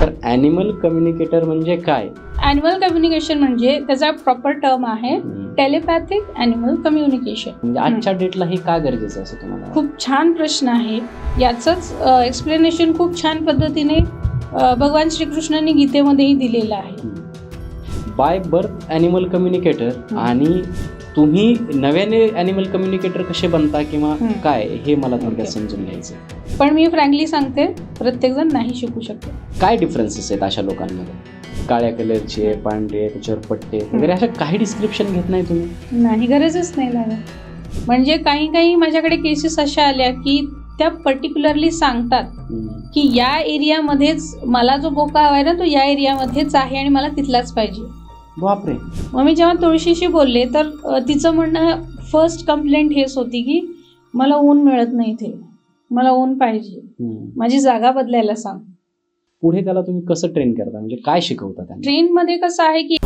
तर animal communicator म्हणजे काय? ॲनिमल कम्युनिकेशन म्हणजे त्याचा प्रॉपर टर्म आहे टेलिपॅथिक ॲनिमल कम्युनिकेशन. म्हणजे आजच्या डेटला हे का गरजेचं असं तुम्हाला? खूप छान प्रश्न आहे. याचंच एक्सप्लेनेशन खूप छान पद्धतीने भगवान श्रीकृष्णांनी गीतेमध्येही दिलेलं आहे. बाय बर्थ ॲनिमल कम्युनिकेटर आणि तुम्ही नव्याने ॲनिमल कम्युनिकेटर कसे बनता किंवा काय हे मला थोडक्यात समजून घ्यायचं. पण मी फ्रँकली सांगते, प्रत्येकजण नाही शिकू शकतो. काय डिफरन्सेस आहेत अशा लोकांमध्ये? काळ्या कलरचे, पांढरे, त्याच्यावर पट्टे वगैरे अशा काही डिस्क्रिप्शन घेत नाही तुम्ही? नाही, गरजच नाही लागत. म्हणजे काही माझ्याकडे केसेस अशा आल्या की त्या पर्टिक्युलरली सांगतात की या एरियामध्येच मला जो बोका हवाय ना तो या एरियामध्येच आहे आणि मला तिथलाच पाहिजे. बापरे. मग मी जेव्हा तुळशीशी बोलले तर तिचं म्हणणं फर्स्ट कंप्लेंट हेच होती की मला ऊन मिळत नाही इथे, मला ऊन पाहिजे, माझी जागा बदलायला सांग. पुढे त्याला तुम्ही कसं ट्रेन करता, म्हणजे काय शिकवता त्यांना? ट्रेन मध्ये कसं आहे की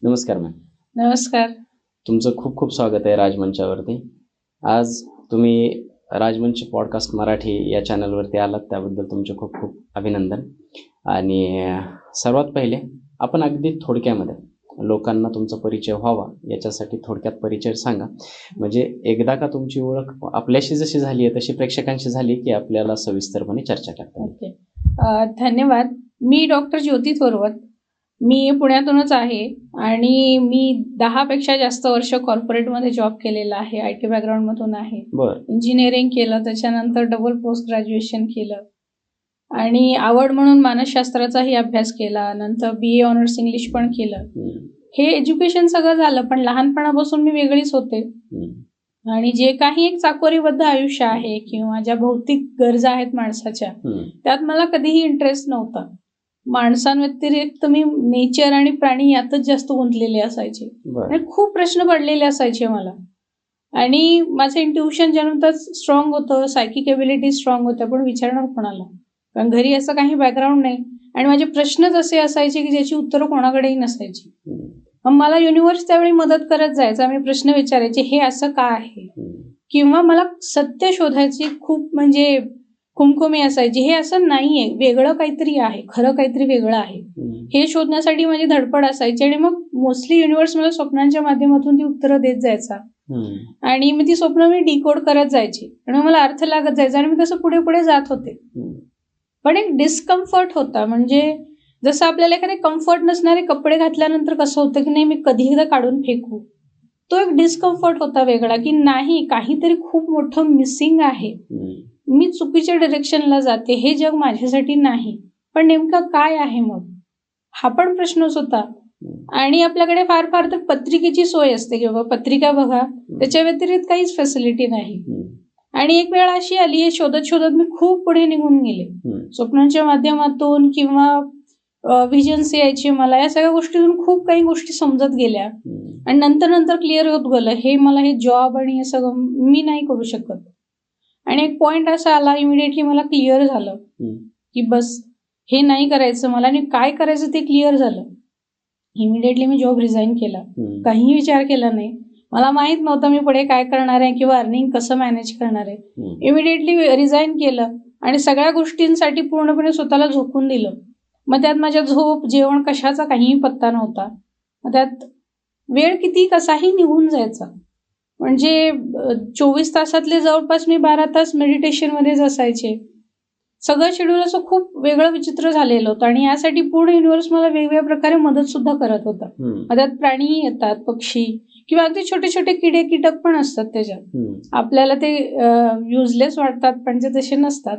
नमस्कार मॅम. नमस्कार. तुमचं खूप खूप स्वागत आहे राजमंचावरती. आज तुम्ही राजमंच पॉडकास्ट मराठी या चॅनलवरती आलात त्याबद्दल तुमचे खूप खूप अभिनंदन. आणि सर्वात पहिले आपण अगदी थोडक्यामध्ये लोकांना तुमचा परिचय व्हावा याच्यासाठी थोडक्यात परिचय सांगा. म्हणजे एकदा का तुमची ओळख आपल्याशी जशी झाली आहे तशी प्रेक्षकांशी झाली की आपल्याला सविस्तरपणे चर्चा करता. ओके, धन्यवाद. मी डॉक्टर ज्योती थोरवत. मी पुण्यातूनच आहे आणि मी 10 पेक्षा जास्त वर्ष कॉर्पोरेटमध्ये जॉब केलेला आहे. IT बॅकग्राऊंडमधून आहे. इंजिनिअरिंग केलं, त्याच्यानंतर डबल पोस्ट ग्रॅज्युएशन केलं आणि आवड म्हणून मानसशास्त्राचाही अभ्यास केला. नंतर BA ऑनर्स इंग्लिश पण केलं. हे एज्युकेशन सगळं झालं, पण लहानपणापासून मी वेगळीच होते. आणि जे काही एक चाकोरीबद्ध आयुष्य आहे किंवा ज्या भौतिक गरजा आहेत माणसाच्या, त्यात मला कधीही इंटरेस्ट नव्हता. माणसांव्यतिरिक्त मी नेचर आणि प्राणी यातच जास्त गुंतलेले असायचे आणि खूप प्रश्न पडलेले असायचे मला. आणि माझं इंट्युशन जन्मताच स्ट्रॉंग होतं, सायकिक एबिलिटी स्ट्रॉंग होत्या, पण विचारणार कोणाला, कारण घरी असं काही बॅकग्राऊंड नाही आणि माझे प्रश्नच असे असायचे की ज्याची उत्तरं कोणाकडेही नसायची. मग मला युनिव्हर्स त्यावेळी मदत करत जायचा. मी प्रश्न विचारायचे, हे असं का आहे, किंवा मला सत्य शोधायची खूप म्हणजे खुमखुमी असायची. हे असं नाहीये, वेगळं काहीतरी आहे, खरं काहीतरी वेगळं आहे, हे शोधण्यासाठी माझी धडपड असायची. आणि मग मोस्टली युनिव्हर्स मला स्वप्नांच्या माध्यमातून ती उत्तरं देत जायचा आणि मी ती स्वप्न डिकोड करत जायची आणि मला अर्थ लागत जायचा आणि मी तसं पुढे पुढे जात होते. पण एक डिस्कम्फर्ट होता. म्हणजे जसं आपल्याला एखादे कम्फर्ट नसणारे कपडे घातल्यानंतर कसं होतं की नाही मी कधी एकदा काढून फेकू, तो एक डिस्कम्फर्ट होता वेगळा, की नाही काहीतरी खूप मोठं मिसिंग आहे, मी चुकीच्या डायरेक्शनला जाते, हे जग माझ्यासाठी नाही. पण नेमकं काय आहे मग, हा पण प्रश्नच होता. आणि आपल्याकडे फार फार तर पत्रिकेची सोय असते की बाबा पत्रिका बघा, त्याच्या व्यतिरिक्त काहीच फॅसिलिटी नाही. आणि एक वेळ अशी आली, हे शोधत शोधत मी खूप पुढे निघून गेले. स्वप्नांच्या माध्यमातून किंवा व्हिजन्स यायचे मला, या सगळ्या गोष्टीतून खूप काही गोष्टी समजत गेल्या आणि नंतर क्लिअर होत गेलं, हे जॉब आणि हे सगळं मी नाही करू शकत. आणि एक पॉइंट असा आला, इमिडिएटली मला क्लिअर झालं की बस हे नाही करायचं मला आणि काय करायचं ते क्लिअर झालं. इमिडिएटली मी जॉब रिझाईन केला, काहीही विचार केला नाही. मला माहित नव्हतं मी पुढे काय करणार आहे किंवा अर्निंग कसं मॅनेज करणार आहे. इमिडिएटली रिझाईन केलं आणि सगळ्या गोष्टींसाठी पूर्णपणे स्वतःला झोकून दिलं. मग त्यात माझ्या झोप, जेवण, कशाचा काहीही पत्ता नव्हता. मग त्यात वेळ किती कसाही निघून जायचा. म्हणजे 24 तासातले जवळपास मी 12 तास मेडिटेशनमध्येच असायचे. सगळं शेड्यूल असं खूप वेगळं विचित्र झालेलं होतं आणि यासाठी पूर्ण युनिव्हर्स मला वेगवेगळ्या प्रकारे मदत सुद्धा करत होता. त्यात प्राणीही येतात, पक्षी किंवा अगदी छोटे छोटे किडे कीटक पण असतात त्याच्यात. आपल्याला ते युजलेस वाटतात पण ते तसे नसतात.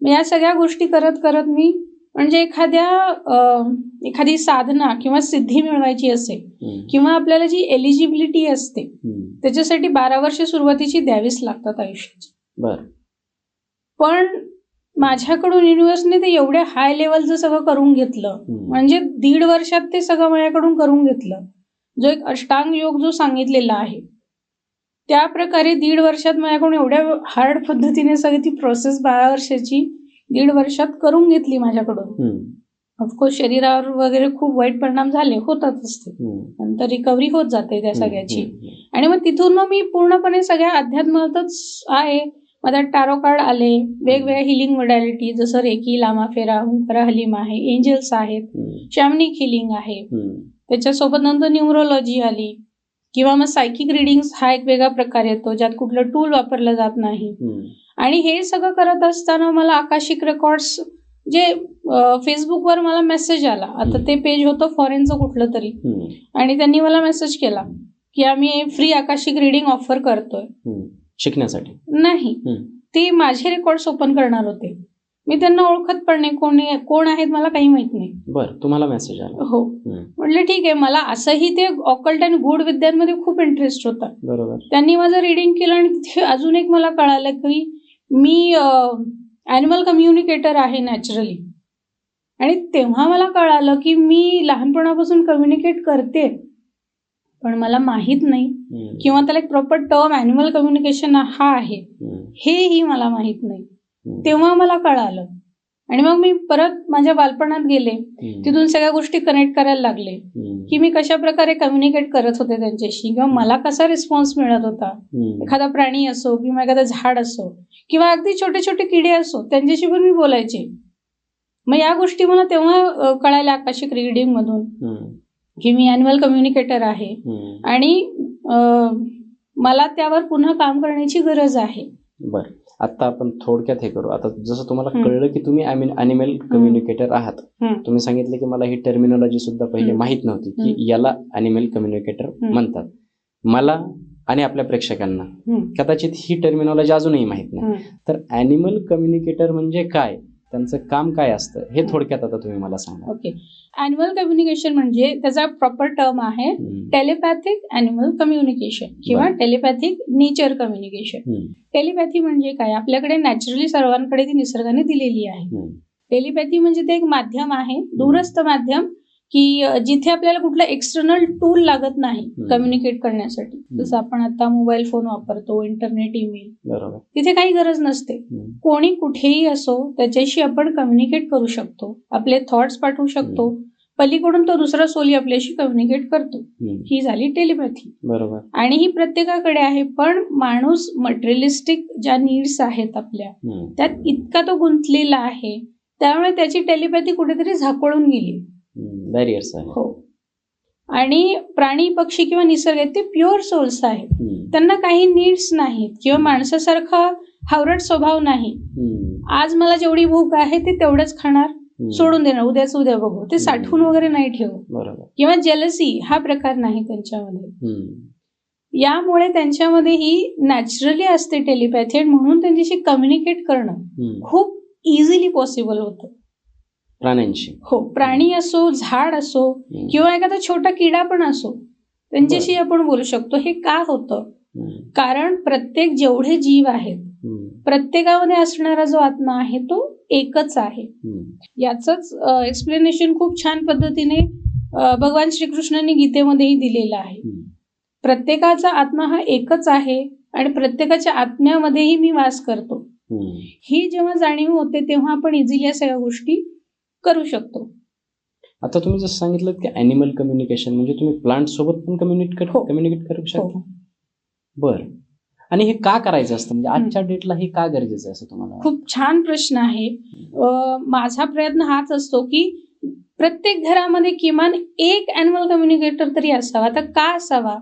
या सगळ्या गोष्टी करत करत मी म्हणजे एखादी साधना किंवा सिद्धी मिळवायची असेल किंवा आपल्याला जी एलिजिबिलिटी असते त्याच्यासाठी 12 वर्ष सुरुवातीची द्यावीच लागतात आयुष्याची. पण माझ्याकडून युनिव्हर्सने ते एवढ्या हाय लेवलचं सगळं करून घेतलं, म्हणजे 1.5 वर्षात ते सगळं माझ्याकडून करून घेतलं. जो एक अष्टांग योग जो सांगितलेला आहे त्या प्रकारे 1.5 वर्षात माझ्याकडून एवढ्या हार्ड पद्धतीने सगळी ती प्रोसेस 12 वर्षाची 1.5 वर्षात करून घेतली माझ्याकडून. ऑफकोर्स शरीरावर वगैरे खूप वाईट परिणाम झाले, होतातच ते. नंतर रिकव्हरी होत जाते त्या सगळ्याची. आणि मग तिथून मग मी पूर्णपणे सगळ्या अध्यात्मातच आहे. माझ्यात टॅरो कार्ड आले, वेगवेगळ्या हिलिंग मोडॅलिटी जसं रेकी, लामाफेरा, हुंकरा हलीम आहे, एंजल्स आहेत, शॅमनिक हिलिंग आहे. त्याच्यासोबत नंतर न्यूमरोलॉजी आली, किंवा मग सायकिक रिडिंग्स हा एक वेगळा प्रकार येतो ज्यात कुठलं टूल वापरलं जात नाही. आणि हे सगळं करत असताना मला आकाशिक रेकॉर्ड्स जे फेसबुकवर मला मेसेज आला. आता ते पेज होतं फॉरेनचं कुठलं तरी, आणि त्यांनी मला मेसेज केला की आम्ही फ्री आकाशिक रिडिंग ऑफर करतोय. शिकण्यासाठी नाही, ते माझे रेकॉर्ड्स ओपन करणार होते. मी त्यांना ओळखत पण नाही, कोण आहेत मला काही माहित नाही. बरं, तुम्हाला मेसेज आला? हो. म्हटलं ठीक आहे. मला असंही ते ऑकल्ट आणि गूढ विद्यांमध्ये खूप इंटरेस्ट होता. बरोबर. त्यांनी माझं रिडिंग केलं, आणि तिथे अजून एक मला कळालं की मी ॲनिमल कम्युनिकेटर आहे नॅचरली. आणि तेव्हा मला कळालं की मी लहानपणापासून कम्युनिकेट करते, पण मला माहीत नाही, किंवा त्याला एक प्रॉपर टर्म ॲनिमल कम्युनिकेशन हा आहे हेही मला माहीत नाही. तेव्हा मला कळालं. आणि मग मी परत माझ्या बालपणात गेले, तिथून सगळ्या गोष्टी कनेक्ट करायला लागले की मी कशा प्रकारे कम्युनिकेट करत होते त्यांच्याशी, किंवा मला कसा रिस्पॉन्स मिळत होता. एखादा प्राणी असो, किंवा एखादं झाड असो, किंवा अगदी छोटे छोटे किडे असो, त्यांच्याशी पण मी बोलायचे. मग या गोष्टी मला तेव्हा कळायला आकाशिक रिडिंग मधून की मी ॲनिमल कम्युनिकेटर आहे, आणि मला त्यावर पुन्हा काम करण्याची गरज आहे. बरं, आता आपण थोडक्यात हे करू. आता जसं तुम्हाला कळलं की तुम्ही ॲनिमल कम्युनिकेटर आहात, तुम्ही सांगितलं की मला ही टर्मिनॉलॉजी सुद्धा पहिले माहीत नव्हती की याला ॲनिमल कम्युनिकेटर म्हणतात. मला आणि आपल्या प्रेक्षकांना कदाचित ही टर्मिनॉलॉजी अजूनही माहीत नाही. तर ॲनिमल कम्युनिकेटर म्हणजे काय, त्यांचं काम काय असतं, हे थोडक्यात आता तुम्ही मला सांगा. ओके. ॲनिमल कम्युनिकेशन म्हणजे त्याचा प्रॉपर टर्म आहे टेलिपॅथिक ॲनिमल कम्युनिकेशन, किंवा टेलिपॅथिक नेचर कम्युनिकेशन. टेलिपॅथी म्हणजे काय, आपल्याकडे नॅचरली सर्वांकडे ती निसर्गाने दिलेली आहे. टेलिपॅथी म्हणजे ते एक माध्यम आहे, दूरस्थ माध्यम, की जिथे आपल्याला कुठलं एक्सटर्नल टूल लागत नाही कम्युनिकेट करण्यासाठी. जसं आपण आता मोबाईल फोन वापरतो, इंटरनेट, ईमेल, तिथे काही गरज नसते. कोणी कुठेही असो त्याच्याशी आपण कम्युनिकेट करू शकतो, आपले थॉट्स पाठवू शकतो, पलीकडून तो दुसरा सोली आपल्याशी कम्युनिकेट करतो. ही झाली टेलिपॅथी. बरोबर. आणि ही प्रत्येकाकडे आहे, पण माणूस मटेरियलिस्टिक ज्या नीड्स आहेत आपल्या, त्यात इतका तो गुंतलेला आहे, त्यामुळे त्याची टेलिपॅथी कुठेतरी झाकोळून गेली. हो. आणि प्राणी, पक्षी किंवा निसर्ग ते प्युअर सोल्स आहेत, त्यांना काही नीड्स नाहीत, किंवा माणसासारखा हावरट स्वभाव नाही. आज मला जेवढी भूक आहे ते तेवढंच खाणार, सोडून देणार, उद्या बघू, ते साठवून वगैरे नाही ठेवत, किंवा जेलसी हा प्रकार नाही त्यांच्यामध्ये. यामुळे त्यांच्यामध्ये ही नॅचरली असते टेलिपॅथी, आणि म्हणून त्यांच्याशी कम्युनिकेट करणं खूप इझिली पॉसिबल होतं प्राण्यांशी. हो. प्राणी असो, झाड असो, किंवा एखादा छोटा किडा पण असो, त्यांच्याशी आपण बोलू शकतो. हे का होतं, कारण प्रत्येक जेवढे जीव आहेत प्रत्येकामध्ये असणारा जो आत्मा आहे तो एकच आहे. याचंच एक्सप्लेनेशन खूप छान पद्धतीने भगवान श्रीकृष्णांनी गीतेमध्येही दिलेलं आहे. प्रत्येकाचा आत्मा हा एकच आहे, आणि प्रत्येकाच्या आत्म्यामध्येही मी वास करतो. ही जेव्हा जाणीव होते तेव्हा आपण इझिली या सगळ्या गोष्टी करू शकतो. आता तुम्ही जसं सांगितलं की ॲनिमल कम्युनिकेशन म्हणजे तुम्ही प्लांट सोबत पण कम्युनिकेट करू शकता. बरं, आणि हे का करायचं असतं, म्हणजे आजच्या डेटला हे का गरजेचं आहे असं तुम्हाला? खूप छान प्रश्न आहे. माझा प्रयत्न हाच असतो की प्रत्येक घरामध्ये किमान एक ॲनिमल कम्युनिकेटर तरी असावा. आता का असावा,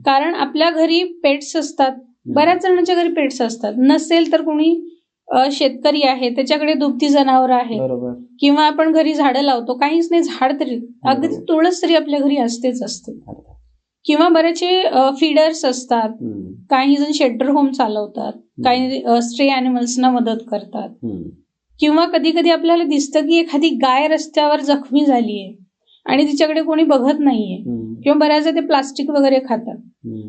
कारण आपल्या घरी पेट्स असतात, बऱ्याच जणांच्या घरी पेट्स असतात. नसेल तर कोणी शेतकरी आहे, त्याच्याकडे दुभती जनावर आहे, किंवा आपण घरी झाडं लावतो, काहीच नाही झाड तरी, अगदी तुळस तरी आपल्या घरी असतेच असते. किंवा बरेचसे फीडर्स असतात, काही जण शेल्टर होम चालवतात, काही स्ट्रे ॲनिमल्सना मदत करतात. किंवा कधी कधी आपल्याला दिसतं की एखादी गाय रस्त्यावर जखमी झालीये आणि तिच्याकडे कोणी बघत नाहीये, किंवा बऱ्याचदा ते प्लास्टिक वगैरे खातात.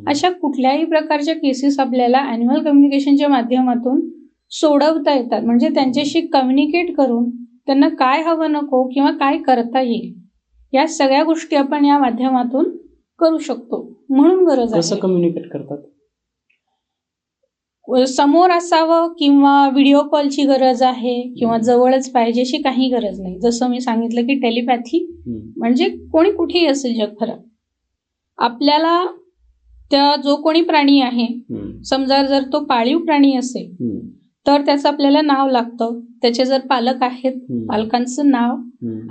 अशा कुठल्याही प्रकारच्या केसेस आपल्याला ॲनिमल कम्युनिकेशनच्या माध्यमातून सोडवता येतात. म्हणजे त्यांच्याशी कम्युनिकेट करून त्यांना काय हवं नको, किंवा काय करता येईल, या सगळ्या गोष्टी आपण या माध्यमातून करू शकतो. म्हणून गरज आहे. कसं कम्युनिकेट करतात? समोर असावं किंवा व्हिडिओ कॉलची गरज आहे किंवा जवळच पाहिजे अशी काही गरज नाही. जसं मी सांगितलं की टेलिपॅथी म्हणजे कोणी कुठेही असेल जगभरात, आपल्याला त्या जो कोणी प्राणी आहे, समजा जर तो पाळीव प्राणी असेल तर त्याचं आपल्याला नाव लागतं, त्याचे जर पालक आहेत पालकांचं नाव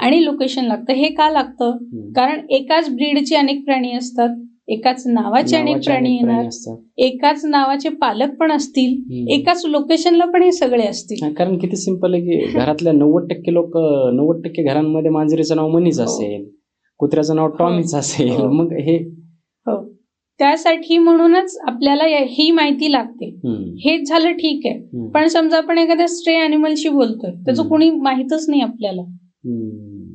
आणि लोकेशन लागतं. हे का लागतं? कारण एकाच ब्रीडचे अनेक प्राणी असतात, एकाच नावाचे अनेक प्राणी येणार, एकाच नावाचे पालक पण असतील, एकाच लोकेशनला पण हे सगळे असतील. कारण किती सिंपल आहे की घरातल्या 90% घरांमध्ये मांजरीचं नाव मनीच असेल, कुत्र्याचं नाव टॉमीच असेल. मग हे त्यासाठी म्हणूनच आपल्याला ही माहिती लागते. हेच झालं ठीक आहे, पण समजा आपण एखाद्या स्ट्रे अॅनिमलशी बोलतोय, त्याचं कोणी माहितच नाही आपल्याला,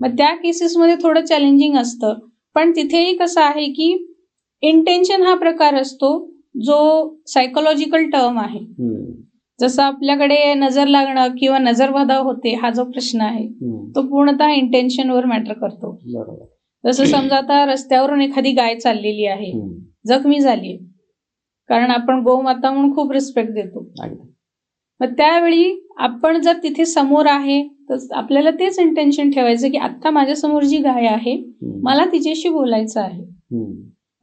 मग त्या केसेसमध्ये थोडं चॅलेंजिंग असतं. पण तिथेही कसं आहे की इंटेन्शन हा प्रकार असतो जो सायकोलॉजिकल टर्म आहे. जसं आपल्याकडे नजर लागणं किंवा नजरबाधा होते हा जो प्रश्न आहे तो पूर्णतः इंटेन्शनवर मॅटर करतो. जसं समजा आता रस्त्यावरून एखादी गाय चाललेली आहे, जखमी झाली, कारण आपण गोमाता म्हणून खूप रिस्पेक्ट देतो. मग त्यावेळी आपण जर तिथे समोर आहे तर आपल्याला तेच इंटेन्शन ठेवायचं की आता माझ्या समोर जी गाय आहे मला तिच्याशी बोलायचं आहे.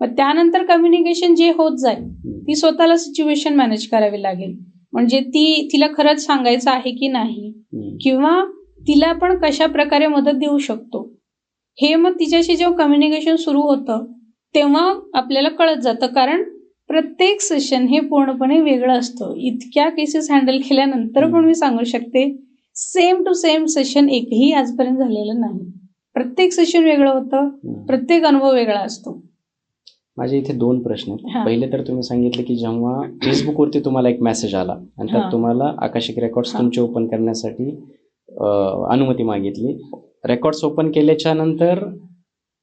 मग त्यानंतर कम्युनिकेशन जे होत जाईल ती स्वतःला सिच्युएशन मॅनेज करावी लागेल. म्हणजे तिला खरंच सांगायचं आहे की नाही, किंवा तिला आपण कशा प्रकारे मदत देऊ शकतो, हे मग तिच्याशी जेव्हा कम्युनिकेशन सुरू होतं तेव्हा आपल्याला कळत जातं. कारण प्रत्येक सेशन हे पूर्णपणे वेगळं असतं. इतक्या केसेस हँडल केल्यानंतर पण मी सांगू शकते सेम टू सेम सेशन एकही आजपर्यंत झालेलं नाही. प्रत्येक सेशन वेगळं होतं, प्रत्येक अनुभव वेगळा असतो. माझे इथे 2 प्रश्न आहेत. पहिले तर तुम्ही सांगितले की जेव्हा फेसबुकवरती तुम्हाला एक मेसेज आला आणि त्यात तुम्हाला आकाशिक रेकॉर्ड्स तुमचे ओपन करण्यासाठी अनुमती मागितली. रेकॉर्ड्स ओपन केल्याच्या नंतर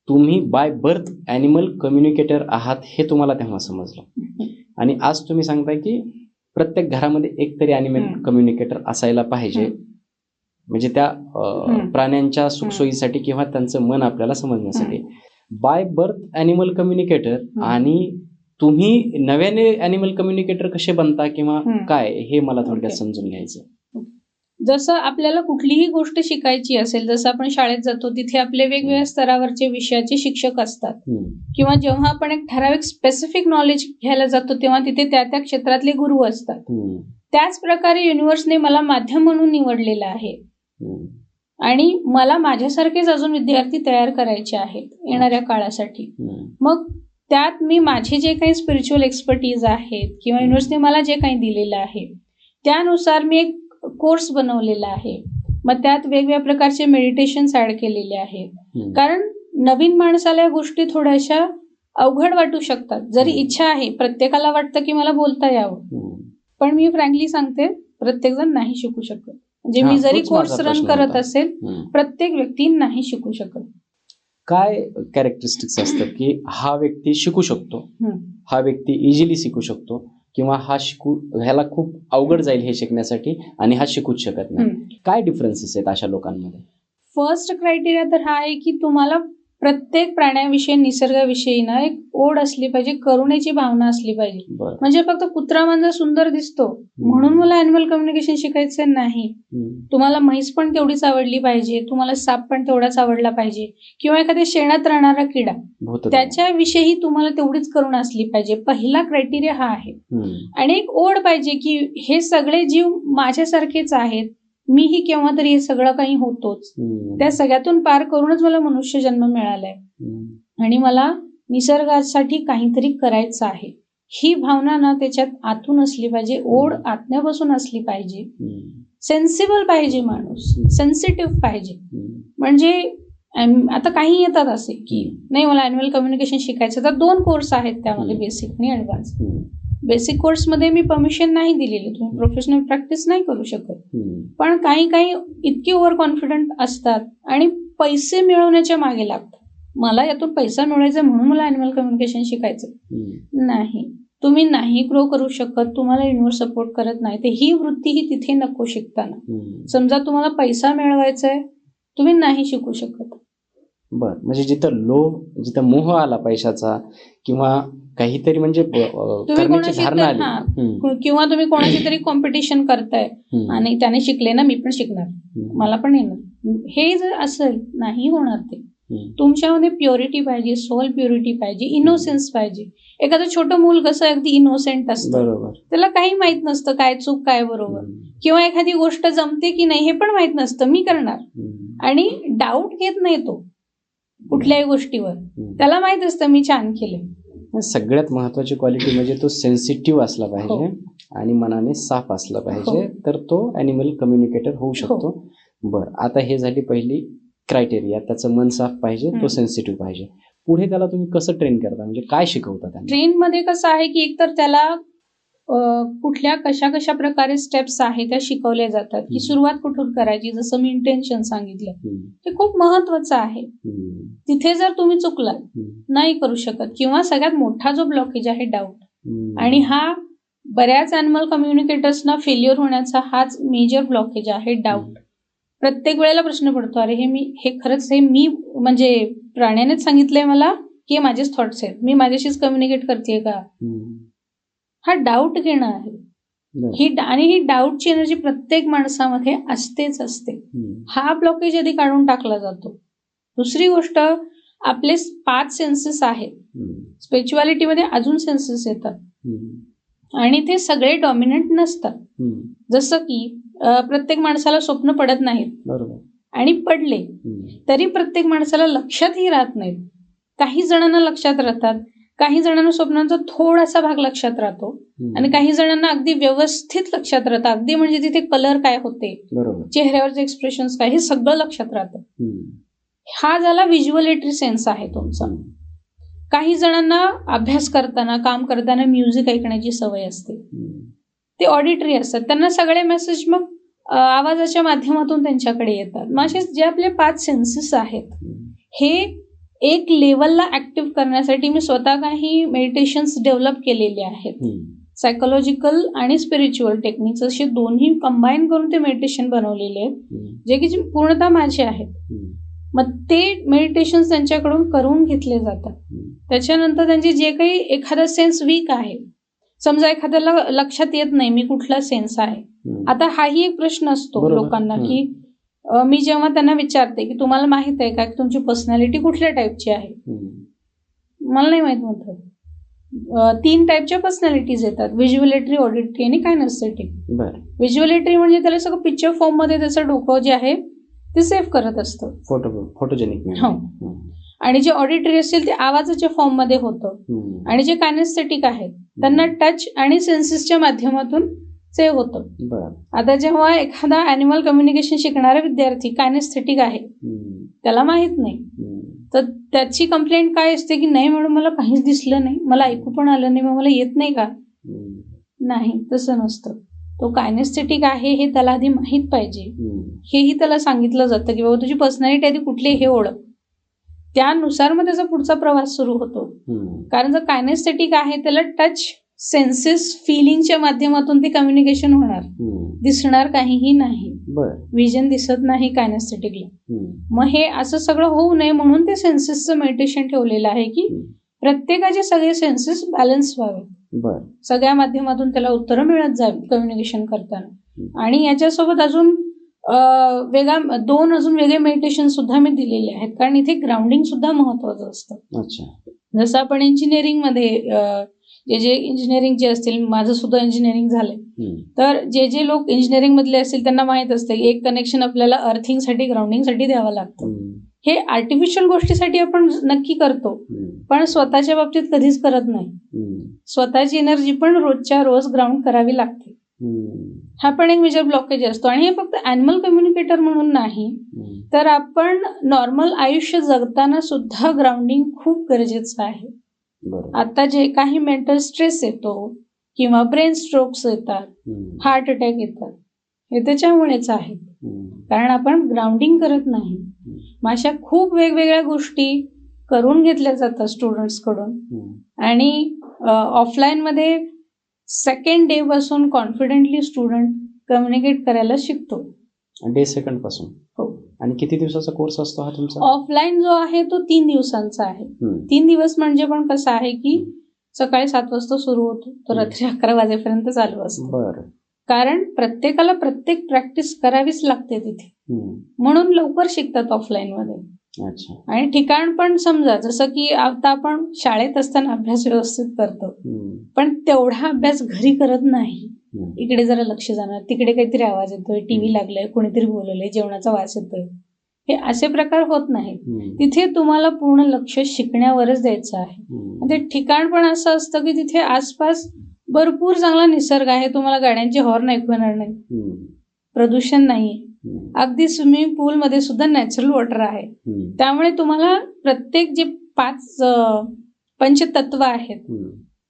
तुम्ही बाय बर्थ ॲनिमल कम्युनिकेटर आहात हे तुम्हाला तेव्हा समजलं. आणि आज तुम्ही सांगताय की प्रत्येक घरामध्ये एक तरी ॲनिमल कम्युनिकेटर असायला पाहिजे, म्हणजे त्या प्राण्यांच्या सुखसोयीसाठी किंवा त्यांचं मन आपल्याला समजण्यासाठी. बाय बर्थ ॲनिमल कम्युनिकेटर आणि तुम्ही नव्याने ॲनिमल कम्युनिकेटर कसे बनता किंवा काय, हे मला थोडक्यात समजून घ्यायचं. जसं आपल्याला कुठलीही गोष्ट शिकायची असेल, जसं आपण शाळेत जातो तिथे आपले वेगवेगळ्या स्तरावरचे विषयाचे शिक्षक असतात, किंवा जेव्हा आपण एक ठराविक स्पेसिफिक नॉलेज घ्यायला जातो तेव्हा तिथे त्या त्या क्षेत्रातले गुरु असतात. त्याच प्रकारे युनिव्हर्सने मला माध्यम म्हणून निवडलेलं आहे आणि मला माझ्यासारखेच अजून विद्यार्थी तयार करायचे आहेत येणाऱ्या काळासाठी. मग त्यात मी माझे जे काही स्पिरिच्युअल एक्सपर्टीज आहेत किंवा युनिव्हर्सने मला जे काही दिलेलं आहे त्यानुसार मी एक कोर्स बनवलेला आहे. मग त्यात वेगवेगळ्या प्रकारचे मेडिटेशन्स ऍड केलेले आहेत. कारण नवीन माणसाला या गोष्टी थोड्याशा अवघड वाटू शकतात. जरी इच्छा आहे, प्रत्येकाला वाटतं की मला बोलता यावं, पण मी फ्रँकली सांगते प्रत्येक जण नाही शिकू शकत. म्हणजे मी जरी कोर्स रन करत असेल, प्रत्येक व्यक्ती नाही शिकू शकत. काय कॅरेक्टरिस्टिक्स असतात की हा व्यक्ती शिकू शकतो, हा व्यक्ती इझिली शिकू शकतो, किंवा ह्याला खूप अवघड जाईल हे शिकण्यासाठी आणि हा शिकूच शकत नाही? काय डिफरन्सेस आहेत अशा लोकांमध्ये? फर्स्ट क्रायटेरिया तर हा आहे की तुम्हाला प्रत्येक प्राण्याविषयी, निसर्गाविषयी ना एक ओढ असली पाहिजे, करुणेची भावना असली पाहिजे. म्हणजे फक्त कुत्रा मांजर सुंदर दिसतो म्हणून मला अॅनिमल कम्युनिकेशन शिकायचं नाही. तुम्हाला म्हैस पण तेवढीच आवडली पाहिजे, तुम्हाला साप पण तेवढाच आवडला पाहिजे, किंवा एखाद्या शेणात राहणारा किडा त्याच्याविषयी तुम्हाला तेवढीच करुणा असली पाहिजे. पहिला क्रायटेरिया हा आहे. आणि एक ओढ पाहिजे की हे सगळे जीव माझ्यासारखेच आहेत, मीही केव्हा तरी हे सगळं काही होतोच, त्या सगळ्यातून पार करूनच मला मनुष्य जन्म मिळालाय आणि मला निसर्गासाठी काहीतरी करायचं आहे, ही भावना ना त्याच्यात आतून असली पाहिजे. ओढ आत्म्यापासून असली पाहिजे. सेन्सिबल पाहिजे माणूस, सेन्सिटिव्ह पाहिजे. म्हणजे आता काही येतात असे की नाही मला अॅन्युअल कम्युनिकेशन शिकायचं, तर 2 कोर्स आहेत त्यामध्ये, बेसिक आणि ऍडव्हान्स. बेसिक कोर्समध्ये मी परमिशन नाही दिलेली, तुम्ही प्रोफेशनल प्रॅक्टिस नाही करू शकत. पण काही इतके ओव्हर कॉन्फिडंट असतात आणि पैसे मिळवण्याच्या मागे लागतात. मला यातून पैसा मिळवायचा म्हणून मला अॅनिमल कम्युनिकेशन शिकायचं नाही. तुम्ही नाही ग्रो करू शकत, तुम्हाला युनिव्हर्स सपोर्ट करत नाही, तर ही वृत्ती ही तिथे नको शिकताना. समजा तुम्हाला पैसा मिळवायचा आहे, तुम्ही नाही शिकू शकत. बर, म्हणजे जिथं मोह आला पैशाचा किंवा काहीतरी म्हणजे करण्याची कोणाशी धारणा आली. किंवा तुम्ही कोणाची तरी कॉम्पिटिशन करताय आणि त्याने शिकले ना, मी पण शिकणार, मला पण येणार, हे जर असेल, नाही होणार ते. तुमच्यामध्ये प्युरिटी पाहिजे, सोल प्युरिटी पाहिजे, इनोसेन्स पाहिजे. एखादं छोटं मूल कसं अगदी इनोसेंट असतं, बरोबर. त्याला काही माहित नसतं काय चूक काय बरोबर, किंवा एखादी गोष्ट जमते की नाही हे पण माहित नसतं, मी करणार, आणि डाऊट घेत नाही तो कुठल्याही गोष्टीवर, त्याला माहित असतं मी छान केलं. सगळ्यात महत्वाची क्वालिटी म्हणजे तो सेन्सिटिव्ह असला पाहिजे आणि मनाने साफ असला पाहिजे, तर तो ॲनिमल कम्युनिकेटर होऊ शकतो. बरं, आता हे झाली पहिली क्रायटेरिया, त्याचं मन साफ पाहिजे, तो सेन्सिटिव्ह पाहिजे. पुढे त्याला तुम्ही कसं ट्रेन करता, म्हणजे काय शिकवता त्यांना? ट्रेन मध्ये कसं आहे की एकतर त्याला कुठल्या कशा प्रकारे स्टेप्स आहेत त्या शिकवल्या जातात, की सुरुवात कुठून करायची, जसं मी इंटेन्शन सांगितलं ते खूप महत्वाचं आहे. तिथे जर तुम्ही चुकलात, नाही करू शकत, किंवा सगळ्यात मोठा जो ब्लॉकेज आहे डाऊट, आणि हा बऱ्याच ॲनिमल कम्युनिकेटर्सना फेल्युअर होण्याचा हाच मेजर ब्लॉकेज आहे, डाऊट. प्रत्येक वेळेला प्रश्न पडतो, अरे हे खरंच हे मी म्हणजे प्राण्यानेच सांगितलंय मला की हे माझेच थॉट्स आहेत, मी माझ्याशीच कम्युनिकेट करते का, हा डाऊट घेणं आहे. आणि ही डाऊटची एनर्जी प्रत्येक माणसामध्ये असतेच असते. हा ब्लॉकेज आधी काढून टाकला जातो. दुसरी गोष्ट, आपले 5 सेन्सेस आहेत. स्पिरिच्युअलिटीमध्ये अजून सेन्सेस येतात आणि ते सगळे डॉमिनंट नसतात. जसं की प्रत्येक माणसाला स्वप्न पडत नाहीत, आणि पडले तरी प्रत्येक माणसाला लक्षातही राहत नाहीत. काही जणांना लक्षात राहतात, काही जणांना स्वप्नांचा थोडासा भाग लक्षात राहतो, आणि काही जणांना अगदी व्यवस्थित लक्षात राहतं, अगदी म्हणजे तिथे कलर काय होते, चेहऱ्यावरचे एक्सप्रेशन्स काय, हे सगळं लक्षात राहतं. हा झाला व्हिज्युअलेटरी सेन्स आहे तुमचा. काही जणांना अभ्यास करताना, काम करताना म्युझिक ऐकण्याची सवय असते, ते ऑडिटरी असतात, त्यांना सगळे मेसेज मग आवाजाच्या माध्यमातून त्यांच्याकडे येतात. मग असे जे आपले 5 सेन्सेस आहेत, हे एक लेवलला ऍक्टिव्ह करण्यासाठी मी स्वतः काही मेडिटेशन्स डेव्हलप केलेले आहेत. सायकोलॉजिकल आणि स्पिरिच्युअल टेक्निक्स असे दोन्ही कंबाईन करून ते मेडिटेशन बनवलेले आहेत, जे की पूर्णतः माझे आहेत. मग ते मेडिटेशन त्यांच्याकडून करून घेतले जातात. त्याच्यानंतर त्यांचे जे काही एखादा सेन्स वीक आहे, समजा एखाद्याला लक्षात येत नाही मी कुठला सेन्स आहे, आता हाही एक प्रश्न असतो लोकांना, की मी जेव्हा त्यांना विचारते की तुम्हाला माहित आहे का की तुमची पर्सनॅलिटी कुठल्या टाईपची आहे, मला नाही माहित म्हणतात. 3 टाईपच्या पर्सनॅलिटीज येतात, व्हिज्युअलेटरी, ऑडिटरी आणि कायनेस्थेटिक. व्हिज्युअलेटरी म्हणजे त्याला सगळं पिक्चर फॉर्म मध्ये त्याचं डोकं जे आहे ते सेव्ह करत असतं, फोटोजेनिक. आणि जे ऑडिटरी असतील ते आवाजाच्या फॉर्म मध्ये होतं, आणि जे कायनेस्थेटिक आहेत त्यांना टच आणि सेन्सेसच्या माध्यमातून सेव्ह होतं. आता जेव्हा एखादा ॲनिमल कम्युनिकेशन शिकणारा विद्यार्थी कायनेस्थेटिक आहे, त्याला माहित नाही, तर त्याची कंप्लेंट काय असते की नाही मॅडम मला काहीच दिसलं नाही, मला ऐकू पण आलं नाही, मग मला येत नाही का. नाही, तसं नसतं. तो कायनेस्थेटिक आहे हे त्याला आधी माहित पाहिजे. हेही त्याला सांगितलं जातं की बाबा तुझी पर्सनॅलिटी आधी कुठली हे ओळख, त्यानुसार मग त्याचा पुढचा प्रवास सुरू होतो. कारण जर कायनेस्थेटिक आहे त्याला टच, सेन्सेस, फिलिंगच्या माध्यमातून ते कम्युनिकेशन होणार, दिसणार काहीही नाही, विजन दिसत नाही कायनेस्थेटिकला. मग हे असं सगळं होऊ नये म्हणून ते सेन्सेसचं मेडिटेशन ठेवलेलं आहे की प्रत्येकाचे सगळे सेन्सेस बॅलन्स व्हावे, सगळ्या माध्यमातून त्याला उत्तरं मिळत जावी कम्युनिकेशन करताना. आणि याच्यासोबत अजून 2 अजून वेगळे मेडिटेशन सुद्धा मी दिलेले आहेत, कारण इथे ग्राउंडिंग सुद्धा महत्वाचं असतं. जसं आपण इंजिनिअरिंग मध्ये जे इंजिनिअरिंग जे असतील, माझं सुद्धा इंजिनिअरिंग झालंय, तर जे लोक इंजिनिअरिंग मधले असतील त्यांना माहित असतं की एक कनेक्शन आपल्याला अर्थिंगसाठी, ग्राउंडिंगसाठी द्यावं लागतं. हे आर्टिफिशियल गोष्टीसाठी आपण नक्की करतो, पण स्वतःच्या बाबतीत कधीच करत नाही. स्वतःची एनर्जी पण रोजच्या रोज ग्राउंड करावी लागते. हा पण एक मेजर ब्लॉकेज असतो. आणि हे फक्त ॲनिमल कम्युनिकेटर म्हणून नाही, तर आपण नॉर्मल आयुष्य जगताना सुद्धा ग्राउंडिंग खूप गरजेचं आहे. आता जे काही मेंटल स्ट्रेस येतो किंवा ब्रेन स्ट्रोक्स येतात, हार्ट अटॅक येतात, हे त्याच्यामुळेच आहे, कारण आपण ग्राउंडिंग करत नाही. मग अशा खूप वेगवेगळ्या गोष्टी करून घेतल्या जातात स्टुडंट्स कडून. आणि ऑफलाईन मध्ये सेकंड डे पासून कॉन्फिडेंटली स्टुडंट कम्युनिकेट करायला शिकतो. डे सेकंड पासून. हो. आणि किती दिवसाचा कोर्स असतो हा तुमचा? ऑफलाईन जो आहे तो 3 दिवसांचा आहे. हम्म. 3 दिवस म्हणजे पण कसं आहे की सकाळी 7 वाजता सुरू होतो तर रात्री 11 वाजेपर्यंत चालू असतो. बरं. कारण प्रत्येकाला प्रत्येक प्रॅक्टिस करावीच लागते तिथे, हम्म. म्हणून लवकर शिकतात ऑफलाईन मध्ये. अच्छा. आणि ठिकाण पण समजा जसं की आता आपण शाळेत असताना अभ्यास व्यवस्थित करतो, पण तेवढा अभ्यास घरी करत नाही. इकडे जरा लक्ष जाणार, तिकडे काहीतरी आवाज येतोय, टीव्ही लागलाय, कोणीतरी बोलवलंय, जेवणाचा वास येतोय, हे असे प्रकार होत नाहीत. तिथे तुम्हाला पूर्ण लक्ष शिकण्यावरच द्यायचं आहे. ते ठिकाण पण असं असतं की तिथे आसपास भरपूर चांगला निसर्ग आहे, तुम्हाला गाड्यांचे हॉर्न ऐकू येणार नाही, प्रदूषण नाही, अगदी स्विमिंग पूल मध्ये सुद्धा नॅचरल वॉटर आहे. त्यामुळे तुम्हाला प्रत्येक जे 5 पंचतत्व आहेत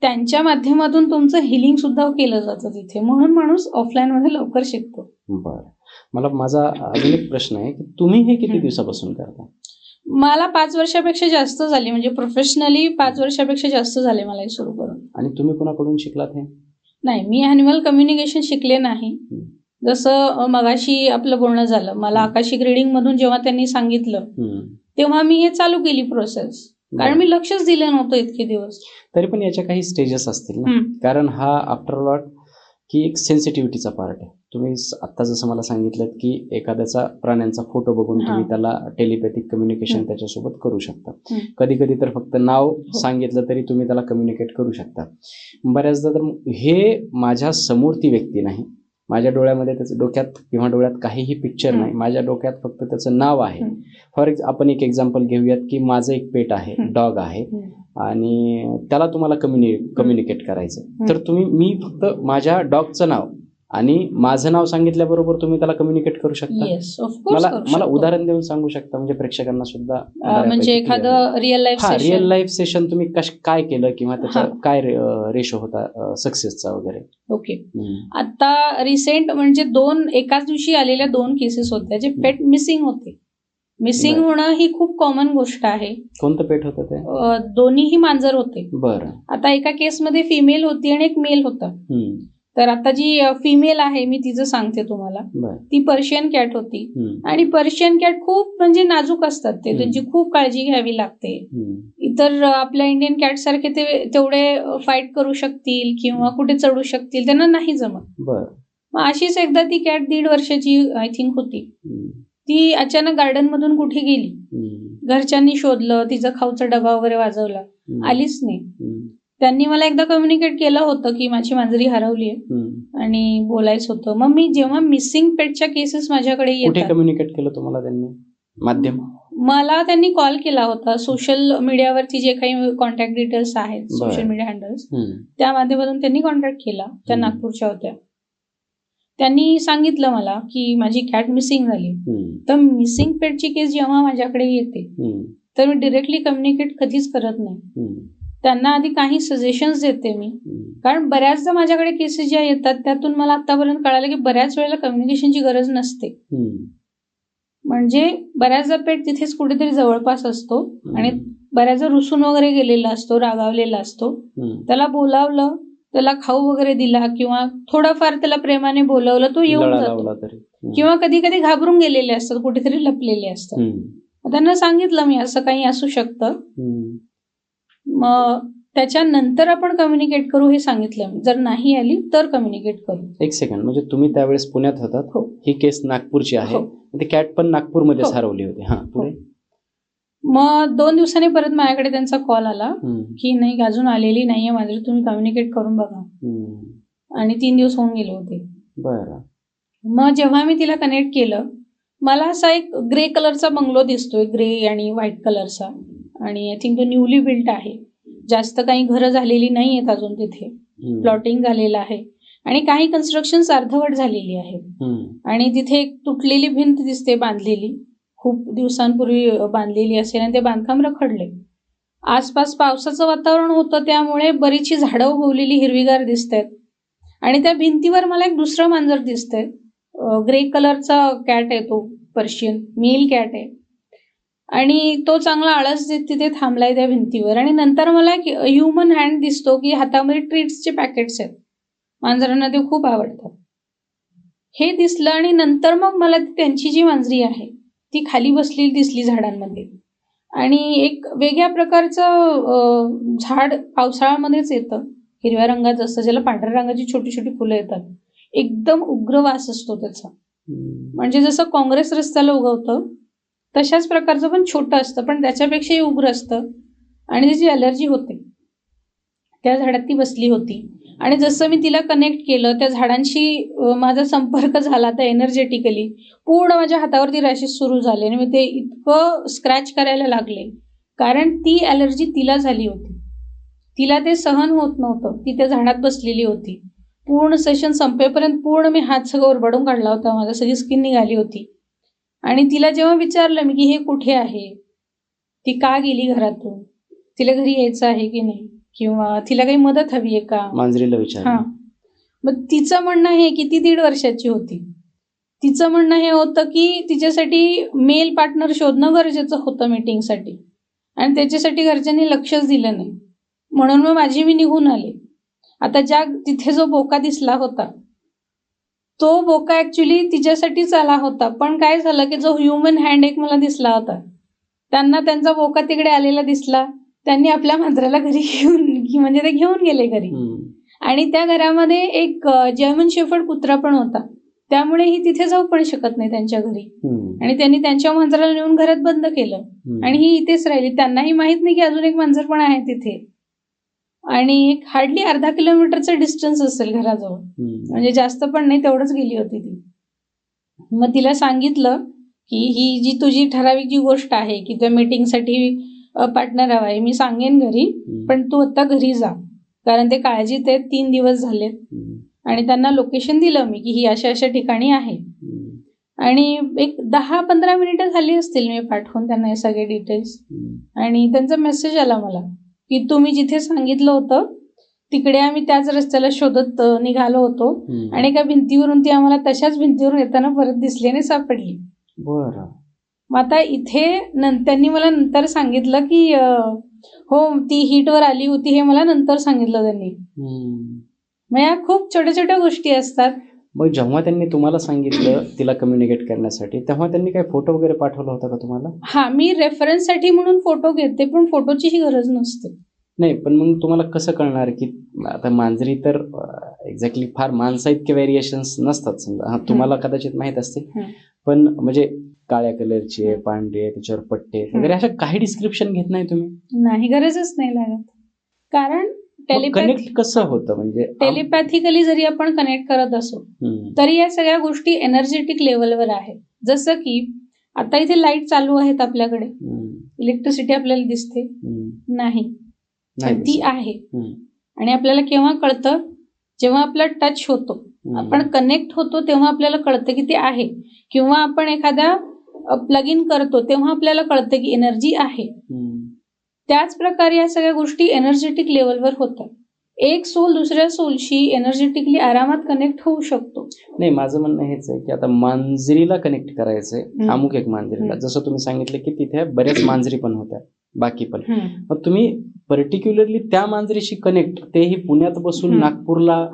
त्यांच्या माध्यमातून तुमचं हिलिंग सुद्धा केलं जातं तिथे, म्हणून माणूस ऑफलाईन मध्ये लवकर शिकतो. बरं. मला माझा अजून एक प्रश्न आहे की तुम्ही हे किती दिवसापासून करता? मला 5 वर्षापेक्षा जास्त झाली, म्हणजे प्रोफेशनली 5 वर्षापेक्षा जास्त झाले मला हे सुरू करून. आणि तुम्ही कोणाकडून शिकलात हे? नाही, मी ॲनिमल कम्युनिकेशन शिकले नाही. जसं मगाशी आपलं बोलणं झालं, मला आकाशिक रीडिंग मधून जेव्हा त्यांनी सांगितलं तेव्हा मी हे चालू केली प्रोसेस, कारण मी लक्षच दिलं नव्हतं इतके दिवस. तरी पण याच्या काही स्टेजेस असतील ना, कारण हा आफ्टर ऑल की एक सेन्सिटिव्हिटीचा पार्ट आहे. तुम्ही आता जसं मला सांगितलं की एखाद्याचा प्राण्यांचा फोटो बघून तुम्ही त्याला टेलिपॅथिक कम्युनिकेशन त्याच्यासोबत करू शकता. कधी कधी तर फक्त नाव सांगितलं तरी तुम्ही त्याला कम्युनिकेट करू शकता. बऱ्याचदा तर हे माझ्या समोर ती व्यक्ती नाही, माझ्या डोळ्यामध्ये त्याचं डोक्यात किंवा डोळ्यात काहीही पिक्चर नाही, माझ्या डोक्यात फक्त त्याचं नाव आहे. फॉर आपण एक एक्झाम्पल घेऊयात की माझं एक पेट आहे, डॉग आहे, आणि त्याला तुम्हाला कम्युनिकेट करायचं, तर मी फक्त माझ्या डॉगचं नाव आणि माझं नाव सांगितल्याबरोबर तुम्ही त्याला कम्युनिकेट करू शकता. मला उदाहरण देऊन सांगू शकता, म्हणजे प्रेक्षकांना सुद्धा, म्हणजे एखादं रिअल लाईफ सेशन तुम्ही काय केलं किंवा त्याचा काय रेशो होता सक्सेसचा वगैरे? ओके. आता रिसेंट म्हणजे 2 एकाच दिवशी आलेल्या 2 केसेस होत्या जे पेट मिसिंग होते. मिसिंग होणं ही खूप कॉमन गोष्ट आहे. कोणतं पेट होतं ते? दोन्हीही मांजर होते. बरं. आता एका केसमध्ये फिमेल होती आणि एक मेल होता. तर आता जी फिमेल आहे मी तिचं सांगते तुम्हाला. ती पर्शियन कॅट होती, आणि पर्शियन कॅट खूप म्हणजे नाजूक असतात, ते त्यांची खूप काळजी घ्यावी लागते. इतर आपल्या इंडियन कॅट सारखे ते तेवढे फाईट करू शकतील किंवा कुठे चढू शकतील त्यांना नाही जमत. मग अशीच एकदा ती कॅट 1.5 वर्षाची आय थिंक होती, ती अचानक गार्डन मधून कुठे गेली. घरच्यांनी शोधलं, तिचा खाऊचा डबा वगैरे वाजवला, आलीच नाही. त्यांनी मला एकदा कम्युनिकेट केलं होतं की माझी मांजरी हरवली आहे आणि बोलायचं होतं. मग मी जेव्हा मिसिंग पेटच्या केसेस माझ्याकडे येतात, कम्युनिकेट केलं तुम्हाला त्यांनी? माध्यम? मला त्यांनी कॉल केला होता. सोशल मीडियावरती जे काही कॉन्टॅक्ट डिटेल्स आहेत, सोशल मीडिया हँडल्स, त्या माध्यमातून त्यांनी कॉन्टॅक्ट केला. त्या नागपूरच्या होत्या. त्यांनी सांगितलं मला की माझी कॅट मिसिंग झाली. तर मिसिंग पेटची केस जेव्हा माझ्याकडे येते तर मी डिरेक्टली कम्युनिकेट कधीच करत नाही. त्यांना आधी काही सजेशन्स देते मी, कारण बऱ्याचदा माझ्याकडे केसेस ज्या येतात त्यातून मला आतापर्यंत कळालं की बऱ्याच वेळेला कम्युनिकेशनची गरज नसते. म्हणजे बऱ्याचदा पेट तिथेच कुठेतरी जवळपास असतो आणि बऱ्याचदा रुसून वगैरे गेलेला असतो, रागावलेला असतो. त्याला बोलावलं, त्याला खाऊ वगैरे दिला किंवा थोडंफार त्याला प्रेमाने बोलवलं, तो येऊन जातो. किंवा कधी कधी घाबरून गेलेले असतात, कुठेतरी लपलेले असतात. त्यांना सांगितलं मी असं काही असू शकतं, मग त्याच्यानंतर आपण कम्युनिकेट करू हे सांगितलं. जर नाही आली तर कम्युनिकेट करू. एक सेकंड, म्हणजे तुम्ही त्यावेळेस पुण्यात होतात? ही केस नागपूरची आहे. ती कॅट पण नागपूरमध्येच हरवली होती. पुढे मग 2 दिवसांनी परत माझ्याकडे त्यांचा कॉल आला की नाही अजून आलेली नाहीये मांजरी, तुम्ही कम्युनिकेट करून बघा. आणि 3 दिवस होऊन गेले होते. बरं. मग जेव्हा मी तिला कनेक्ट केलं, मला असा एक ग्रे कलरचा बंगलो दिसतोय, ग्रे आणि व्हाईट कलरचा, आणि आय थिंक तो न्यूली बिल्ट आहे. जास्त काही घरं झालेली नाही आहेत अजून तिथे, प्लॉटिंग झालेलं आहे आणि काही कन्स्ट्रक्शन अर्धवट झालेली आहेत. आणि तिथे एक तुटलेली भिंत दिसते बांधलेली, खूप दिवसांपूर्वी बांधलेली असेल, आणि ते बांधकाम रखडले. आसपास पावसाचं वातावरण होतं त्यामुळे बरीचशी झाडं उगवलेली हिरवीगार दिसत आहेत. आणि त्या भिंतीवर मला एक दुसरं मांजर दिसतंय, ग्रे कलरचा कॅट आहे, तो पर्शियन मेल कॅट आहे. आणि तो चांगला आळस देत तिथे थांबलाय त्या भिंतीवर. आणि नंतर मला एक ह्युमन हँड दिसतो की हातामध्ये ट्रीट्सचे पॅकेट्स आहेत, मांजरांना ते खूप आवडतात, हे दिसलं. आणि नंतर मग मला त्यांची जी मांजरी आहे ती खाली बसलेली दिसली झाडांमध्ये. आणि एक वेगळ्या प्रकारचं झाड पावसाळ्यामध्येच येतं, हिरव्या रंगाचं असतं, ज्याला पांढऱ्या रंगाची छोटी छोटी फुलं येतात. एकदम उग्र वास असतो त्याचा, म्हणजे जसं काँग्रेस रस्त्याला उगवतं तशाच प्रकारचं, पण छोटं असतं, पण त्याच्यापेक्षाही उग्र असतं. आणि त्याची अलर्जी होते. त्या झाडात ती बसली होती आणि जसं मी तिला कनेक्ट केलं, त्या झाडांशी माझा संपर्क झाला, तर एनर्जेटिकली पूर्ण माझ्या हातावरती रॅशेस सुरू झाले आणि मी ते इतकं स्क्रॅच करायला लागले, कारण ती ॲलर्जी तिला झाली होती. तिला ते सहन होत नव्हतं. ती त्या झाडात बसलेली होती. पूर्ण सेशन संपेपर्यंत पूर्ण मी हात सगळं ओरबाडून काढला होता माझा, सगळी स्किन निघाली होती. आणि तिला जेव्हा विचारलं मी की हे कुठे आहे, ती का गेली घरातून, तिला घरी यायचं आहे की नाही, किंवा तिला काही मदत हवी आहे का, मांजरीला विचार. हां. मग तिचं म्हणणं हे की ती 1.5 वर्षाची होती. तिचं म्हणणं हे होतं की तिच्यासाठी मेल पार्टनर शोधणं गरजेचं होतं मीटिंगसाठी, आणि त्याच्यासाठी घरच्यांनी लक्षच दिलं नाही. म्हणून मग मी निघून आले. आता तिथे जो बोका दिसला होता, तो बोका ऍक्च्युली तिच्यासाठीच आला होता, पण काय झालं की जो ह्युमन हँड एक मला दिसला होता, त्यांना त्यांचा बोका तिकडे आलेला दिसला. त्यांनी आपल्या मांजराला घरी म्हणजे ते घेऊन गेले घरी. आणि त्या घरामध्ये एक जर्मन शेफर्ड कुत्रा पण होता, त्यामुळे ही तिथे जाऊ पण शकत नाही त्यांच्या घरी. आणि त्यांनी त्यांच्या मांजराला नेऊन घरात बंद केलं आणि ही इथेच राहिली. त्यांनाही माहित नाही की अजून एक मांजर पण आहे तिथे. आणि हार्डली 1/2 किलोमीटरचा डिस्टन्स असेल घराजवळ, म्हणजे जास्त पण नाही, तेवढंच गेली होती ती. मग तिला सांगितलं की ही जी तुझी ठराविक जी गोष्ट आहे की त्या मीटिंगसाठी पार्टनर हवा आहे, मी सांगेन घरी, पण तू आता घरी जा, कारण ते काळजीत आहेत, 3 दिवस झालेत. आणि त्यांना लोकेशन दिलं मी की ही अशा अशा ठिकाणी आहे. आणि एक 10-15 मिनिटं झाली असतील मी पाठवून त्यांना हे सगळे डिटेल्स. आणि त्यांचा मेसेज आला मला की तुम्ही जिथे सांगितलं होतं तिकडे आम्ही त्याच रस्त्याला शोधत निघालो होतो, आणि एका भिंतीवरून ती आम्हाला तशाच भिंतीवरून येताना परत दिसली आणि सापडली. बरं. मग आता इथे त्यांनी मला नंतर सांगितलं की हो, ती हिटवर आली होती, हे मला नंतर सांगितलं त्यांनी. मग या खूप छोट्या छोट्या गोष्टी असतात. मग जेव्हा त्यांनी तुम्हाला सांगितलं तिला कम्युनिकेट करण्यासाठी, तेव्हा त्यांनी काही फोटो वगैरे पाठवला होता का तुम्हाला? हा, मी रेफरन्ससाठी म्हणून फोटो घेते, पण फोटोचीही गरज नसते. नाही, पण मग तुम्हाला कसं कळणार की आता मांजरी तर एक्झॅक्टली फार माणसा इतके व्हेरिएशन्स नसतात समजा, तुम्हाला कदाचित माहित असतील, पण म्हणजे काळ्या कलरचे, पांढरे, त्याच्यावर पट्टे वगैरे, अशा काही डिस्क्रिप्शन घेत नाही तुम्ही? नाही, गरजच नाही लागत. कारण कनेक्ट कसं होतं, म्हणजे टेलिपॅथिकली जरी आपण कनेक्ट करत असो तरी या सगळ्या गोष्टी एनर्जेटिक लेवलवर आहेत. जसं की आता इथे लाईट चालू आहेत आपल्याकडे, इलेक्ट्रिसिटी आपल्याला दिसते नाही, ती आहे. आणि आपल्याला केव्हा कळतं, जेव्हा आपला टच होतो, आपण कनेक्ट होतो, तेव्हा आपल्याला कळतं की ते आहे. किंवा आपण एखादा प्लग इन करतो तेव्हा आपल्याला कळतं की एनर्जी आहे. त्याच प्रकारे या सगळ्या गोष्टी एनर्जेटिक लेवलवर होतात. एक सोल दुसऱ्या सोलशी एनर्जेटिकली आरामात कनेक्ट होऊ शकतो. नाही, माझं म्हणणं हेच आहे की आता मांजरीला कनेक्ट करायचंय, अमुक एक मांजरीला, जसं तुम्ही सांगितलं की तिथे बऱ्याच मांजरी पण होत्या, बाकी पण, मग तुम्ही पर्टिक्युलरली त्या मांजरीशी कनेक्ट, तेही पुण्यात बसून नागपूरला,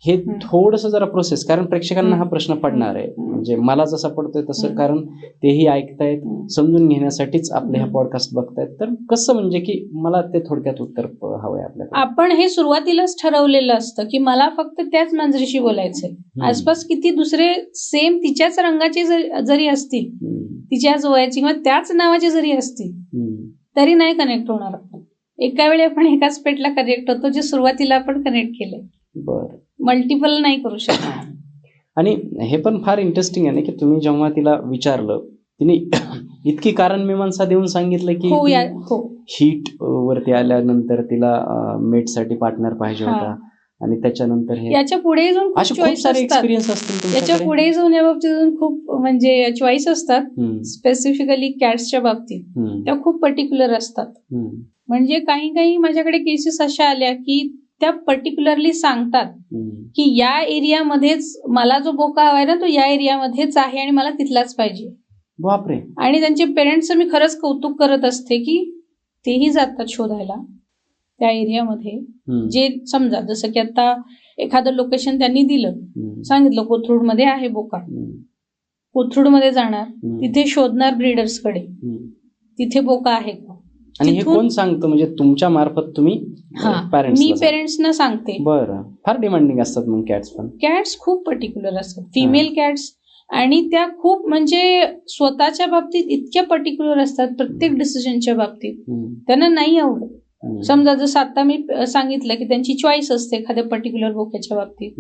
हे थोडंसं जरा प्रोसेस, कारण प्रेक्षकांना हा प्रश्न पडणार आहे, म्हणजे मला जसा पडतोय तसं, कारण तेही ऐकतायत, समजून घेण्यासाठीच आपले हा पॉडकास्ट बघतायत, तर कसं, म्हणजे की मला ते थोडक्यात उत्तर हवंय आपल्याला. आपण हे सुरुवातीलाच ठरवलेलं असतं की मला फक्त त्याच मांजरीशी बोलायचंय. आसपास किती दुसरे सेम तिच्याच रंगाचे जरी असतील, तिच्याच वयाची किंवा त्याच नावाचे जरी असतील, तरी नाही कनेक्ट होणार आपण. एका वेळी आपण एकाच पेटला कनेक्ट होतो, जे सुरुवातीला आपण कनेक्ट केलंय. बरं. मल्टिपल नाही करू शकत. आणि हे पण फार इंटरेस्टिंग आहे ना की तुम्ही जेव्हा तिला विचारलं, तिने इतकी कारण मीमांसा देऊन सांगितलं की हीट वरती आल्यानंतर तिला मेटसाठी पार्टनर पाहिजे होता, आणि त्याच्यानंतर हे याच्या पुढे जाऊन खूप सारे एक्सपिरियन्स असतील याच्या पुढे जाऊन या बाबतीत खूप म्हणजे चॉईस असतात. स्पेसिफिकली कॅट्सच्या बाबतीत त्या खूप पर्टिक्युलर असतात. म्हणजे काही माझ्याकडे केसेस अशा आल्या की त्या पर्टिक्युलरली सांगतात की या एरियामध्येच मला जो बोका हवाय ना, तो या एरियामध्येच आहे आणि मला तिथलाच पाहिजे. बापरे. आणि त्यांचे पेरेंट्सचं मी खरंच कौतुक करत असते की तेही जातात शोधायला त्या एरियामध्ये. जे समजा जसं की आता एखादं लोकेशन त्यांनी दिलं, सांगितलं कोथरूडमध्ये आहे बोका, कोथरूडमध्ये जाणार, हम्म. तिथे शोधणार ब्रीडर्सकडे, हम्म. तिथे बोका आहे का. आणि हे तिथून- कोण सांगतं, म्हणजे तुमच्या मार्फत तुम्ही हा, मी पेरेंट्सना सांगते. बरं, फार डिमांडिंग असतात मग कॅट्स पण. कॅट्स खूप पर्टिक्युलर असतात, फिमेल कॅट्स, आणि त्या खूप म्हणजे स्वतःच्या बाबतीत इतक्या पर्टिक्युलर असतात, प्रत्येक डिसिजनच्या बाबतीत त्यांना नाही आवडत. समजा जसं आता मी सांगितलं की त्यांची चॉईस असते एखाद्या पर्टिक्युलर बोक्याच्या बाबतीत,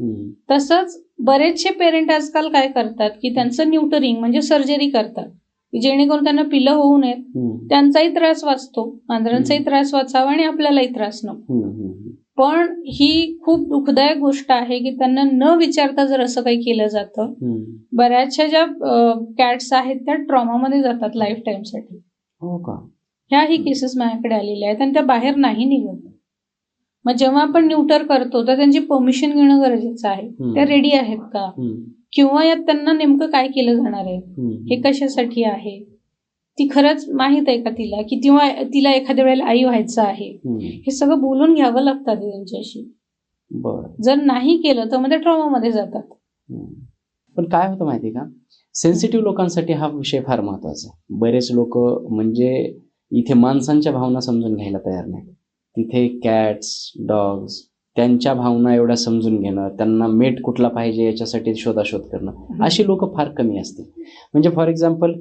तसंच बरेचसे पेरेंट आजकाल काय करतात की त्यांचं न्यूटरिंग म्हणजे सर्जरी करतात, की जेणेकरून त्यांना पिलं होऊ नयेत, त्यांचाही त्रास वाचतो, मांजरांचाही त्रास वाचावा आणि आपल्यालाही त्रास नको. पण ही खूप दुःखदायक गोष्ट आहे की त्यांना न विचारता जर असं काही केलं जातं. बऱ्याचशा ज्या कॅट्स आहेत त्या ट्रॉमामध्ये जातात लाईफ टाईमसाठी. हो का? ह्याही केसेस माझ्याकडे आलेल्या आहेत आणि त्या बाहेर नाही निघत. मग जेव्हा आपण न्यूटर करतो तर त्यांची परमिशन घेणं गरजेचं आहे. त्या रेडी आहेत का, किंवा यात त्यांना नेमकं काय केलं जाणार आहे, हे कशासाठी आहे, ती खरंच माहित आहे का तिला, की तिला एखाद्या वेळेला आई व्हायचं आहे, हे सगळं बोलून घ्यावं लागतं त्यांच्याशी. जर नाही केलं तर मग ते ट्रॉमामध्ये जातात. पण काय होतं माहिती का, सेन्सिटिव्ह लोकांसाठी हा विषय फार महत्वाचा आहे. बरेच लोक म्हणजे इथे माणसांच्या भावना समजून घ्यायला तयार नाहीत, तिथे कॅट्स डॉग्स त्यांच्या भावना एवढ्या समजून घेणं, त्यांना मेट कुठला पाहिजे याच्यासाठी शोधाशोध करणं, अशी लोक फार कमी असतील. म्हणजे फॉर एक्झाम्पल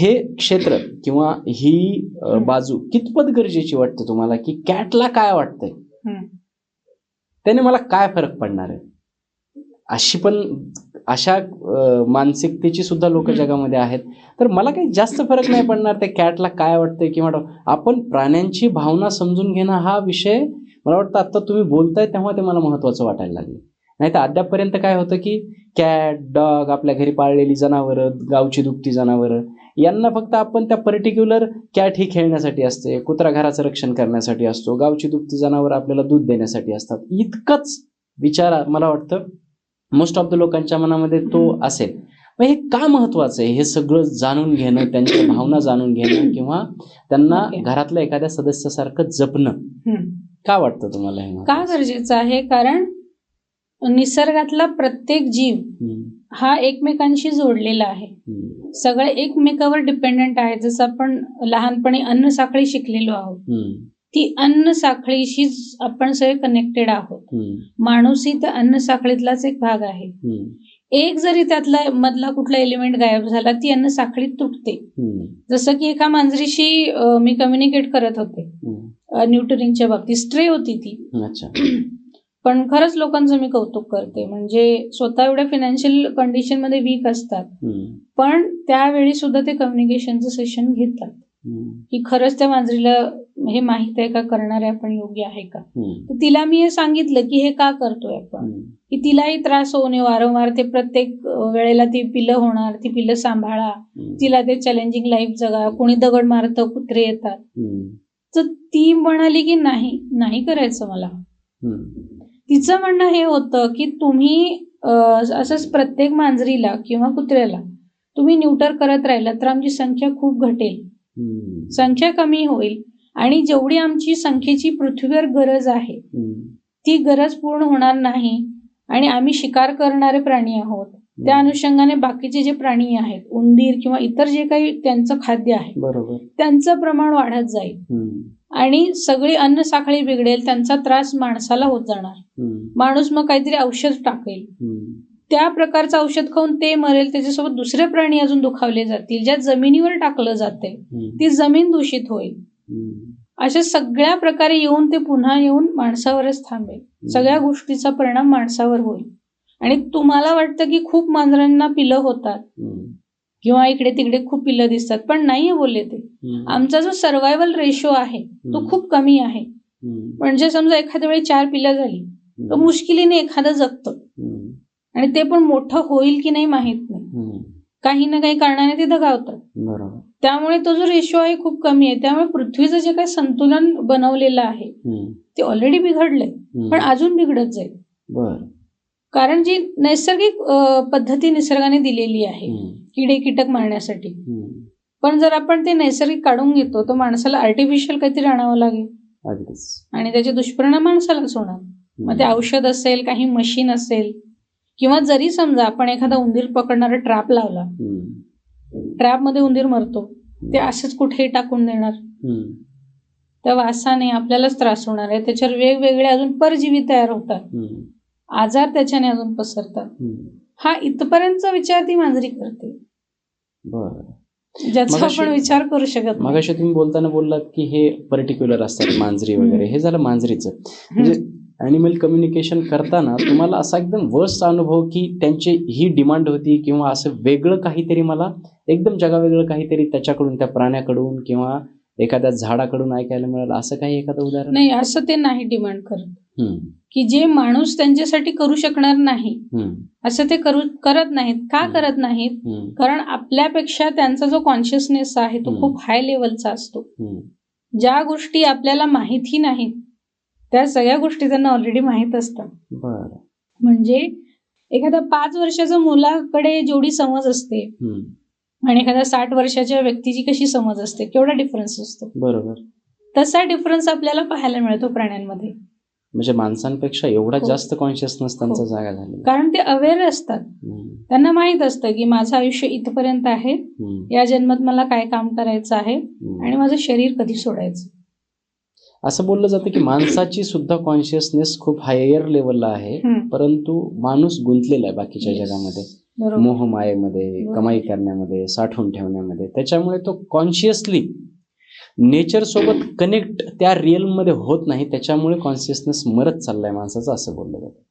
हे क्षेत्र किंवा ही बाजू कितपत गरजेची वाटते तुम्हाला, की कॅटला काय वाटतंय, त्याने मला काय फरक पडणार आहे, अशा मानसिकतेची सुद्धा लोक जगामध्ये आहेत. तर मला काही जास्त फरक नाही पडणार त्या कॅटला काय वाटतंय किंवा आपण प्राण्यांची भावना समजून घेणं हा विषय मला वाटतं आता तुम्ही बोलताय तेव्हा ते मला महत्वाचं वाटायला लागलं. नाही तर अद्यापपर्यंत काय होतं की कॅट डॉग आपल्या घरी पाळलेली जनावरं, गावची दुभती जनावरं, यांना फक्त आपण त्या पर्टिक्युलर कॅट ही खेळण्यासाठी असते, कुत्रा घराचं रक्षण करण्यासाठी असतो, गावची दुभती जनावरं आपल्याला दूध देण्यासाठी असतात, इतकंच विचार मला वाटतं मोस्ट ऑफ द लोकांच्या मनामध्ये तो असेल. मग हे का महत्वाचं आहे, हे सगळं जाणून घेणं, त्यांच्या भावना जाणून घेणं किंवा त्यांना घरातल्या एखाद्या सदस्यासारखं जपणं का वाटतं तुम्हाला, हे का गरजेचं आहे? कारण निसर्गातला प्रत्येक जीव हा एकमेकांशी जोडलेला आहे, सगळे एकमेकावर डिपेंडंट आहे. जसं आपण लहानपणी अन्न साखळी शिकलेलो आहोत, ती अन्न साखळीशी आपण सगळे कनेक्टेड आहोत. माणूस ही त्या अन्न साखळीतलाच एक भाग आहे. एक जरी त्यातला मधला कुठला एलिमेंट गायब झाला, ती अन्न साखळी तुटते. जसं की एका मांजरीशी मी कम्युनिकेट करत होते न्यूटरिंगच्या बाबतीत, स्ट्रे होती ती. पण खरंच लोकांचं मी कौतुक करते, म्हणजे स्वतः एवढ्या फायनान्शियल कंडिशन मध्ये वीक असतात, पण त्यावेळी सुद्धा ते कम्युनिकेशनचं सेशन घेतात, की खरंच त्या मांजरीला हे माहित आहे का, करणारे आपण योग्य आहे का. तर तिला मी हे सांगितलं की हे का करतोय आपण, की तिलाही त्रास होऊ नये, वारंवार ते प्रत्येक वेळेला ती पिलं होणार, ती पिलं सांभाळा, तिला ते चॅलेंजिंग लाईफ जगा, कोणी दगड मारतं, कुत्रे येतात. तर ती म्हणाली की नाही करायचं मला. तिचं म्हणणं हे होतं की तुम्ही असंच प्रत्येक मांजरीला किंवा कुत्र्याला तुम्ही न्यूटर करत राहिला तर आमची संख्या खूप घटेल, संख्या कमी होईल, आणि जेवढी आमची संख्येची पृथ्वीवर गरज आहे ती गरज पूर्ण होणार नाही, आणि आम्ही शिकार करणारे प्राणी आहोत, त्या अनुषंगाने बाकीचे जे प्राणी आहेत, उंदीर किंवा इतर जे काही त्यांचं खाद्य आहे, बरोबर, त्यांचं प्रमाण वाढत जाईल आणि सगळी अन्न साखळी बिघडेल, त्यांचा त्रास माणसाला होत जाणार, माणूस मग काहीतरी औषध टाकेल, त्या प्रकारचं औषध खाऊन ते मरेल, त्याच्यासोबत दुसरे प्राणी अजून दुखावले जातील, ज्या जमिनीवर टाकलं जाते ती जमीन दूषित होईल. अशा सगळ्या प्रकारे येऊन ते पुन्हा येऊन माणसावरच थांबेल, सगळ्या गोष्टीचा परिणाम माणसावर होईल. आणि तुम्हाला वाटतं की खूप मांजरांना पिलं होतात किंवा इकडे तिकडे खूप पिलं दिसतात, पण नाही बोलले ते. आमचा जो सर्व्हायव्हल रेशो आहे तो खूप कमी आहे. म्हणजे समजा एखाद्या वेळी 4 पिलं झाली तर मुश्किलीने एखादं जगतं, आणि ते पण मोठं होईल की नाही माहित नाही, काही ना काही कारणाने ते दगावतात. त्यामुळे तो जो रेशो आहे खूप कमी आहे. त्यामुळे पृथ्वीचं जे काही संतुलन बनवलेलं आहे ते ऑलरेडी बिघडलंय, पण अजून बिघडत जाईल. कारण जी नैसर्गिक पद्धती निसर्गाने दिलेली आहे किडे कीटक मारण्यासाठी, पण जर आपण ते नैसर्गिक काढून घेतो तर माणसाला आर्टिफिशियल काहीतरी आणावं लागेल, आणि त्याचे दुष्परिणाम माणसालाच होणार. मग ते औषध असेल, काही मशीन असेल किंवा जरी समजा आपण एखादा उंदीर पकडणारा ट्रॅप लावला, ट्रॅप मध्ये उंदीर मरतो, ते असंच कुठेही टाकून देणार, त्या वासाने आपल्यालाच त्रास होणार आहे. त्याच्यावर वेगवेगळे अजून परजीवी तयार होतात, आजार त्याच्याने अजून पसरतात. हा इथपर्यंतचा विचार ती मांजरी करते, ज्याचा आपण विचार करू शकत नाही. मगाशी तुम्ही बोलताना बोललात की हे पर्टिक्युलर असतात मांजरी वगैरे, हे झालं मांजरीचं. म्हणजे ॲनिमल कम्युनिकेशन करताना तुम्हाला असा एकदम वर्स्ट अनुभव की त्यांची ही डिमांड होती किंवा असं वेगळं काहीतरी, मला एकदम जगावेगळं काहीतरी त्याच्याकडून, त्या प्राण्याकडून किंवा एखाद्या झाडाकडून ऐकायला मिळालं, असं काही एखादं उदाहरण? नाही, असं ते नाही डिमांड करत की जे माणूस त्यांच्यासाठी करू शकणार नाही असं ते करत नाहीत. का करत नाहीत? कारण आपल्यापेक्षा त्यांचा जो कॉन्शियसनेस आहे तो खूप हाय लेवलचा असतो. ज्या गोष्टी आपल्याला माहिती नाहीत त्या सगळ्या गोष्टी त्यांना ऑलरेडी माहीत असतात. म्हणजे एखाद्या 5 वर्षाच्या मुलाकडे जेवढी समज असते आणि एखाद्या 60 वर्षाच्या व्यक्तीची कशी समज असते, केवढा डिफरन्स असतो. बरोबर. तसा डिफरन्स आपल्याला पाहायला मिळतो प्राण्यांमध्ये. म्हणजे माणसांपेक्षा एवढा जास्त कॉन्शियसनेस त्यांचा जागा झाला, कारण ते अवेअर असतात. त्यांना माहित असतं की माझं आयुष्य इथपर्यंत आहे, या जन्मात मला काय काम करायचं आहे आणि माझं शरीर कधी सोडायचं. असं बोललं जातं की माणसाची सुद्धा कॉन्शियसनेस खूप हायर लेवलला आहे, परंतु माणूस गुंतलेला आहे बाकीच्या जगामध्ये, मोहमायेमध्ये, कमाई करण्यामध्ये, साठवून ठेवण्यामध्ये. त्याच्यामुळे तो कॉन्शियसली नेचर सोबत कनेक्ट त्या रिअल मध्ये होत नाही. त्याच्यामुळे कॉन्शियसनेस मरत चाललाय माणसाचा, असं बोललं जातं.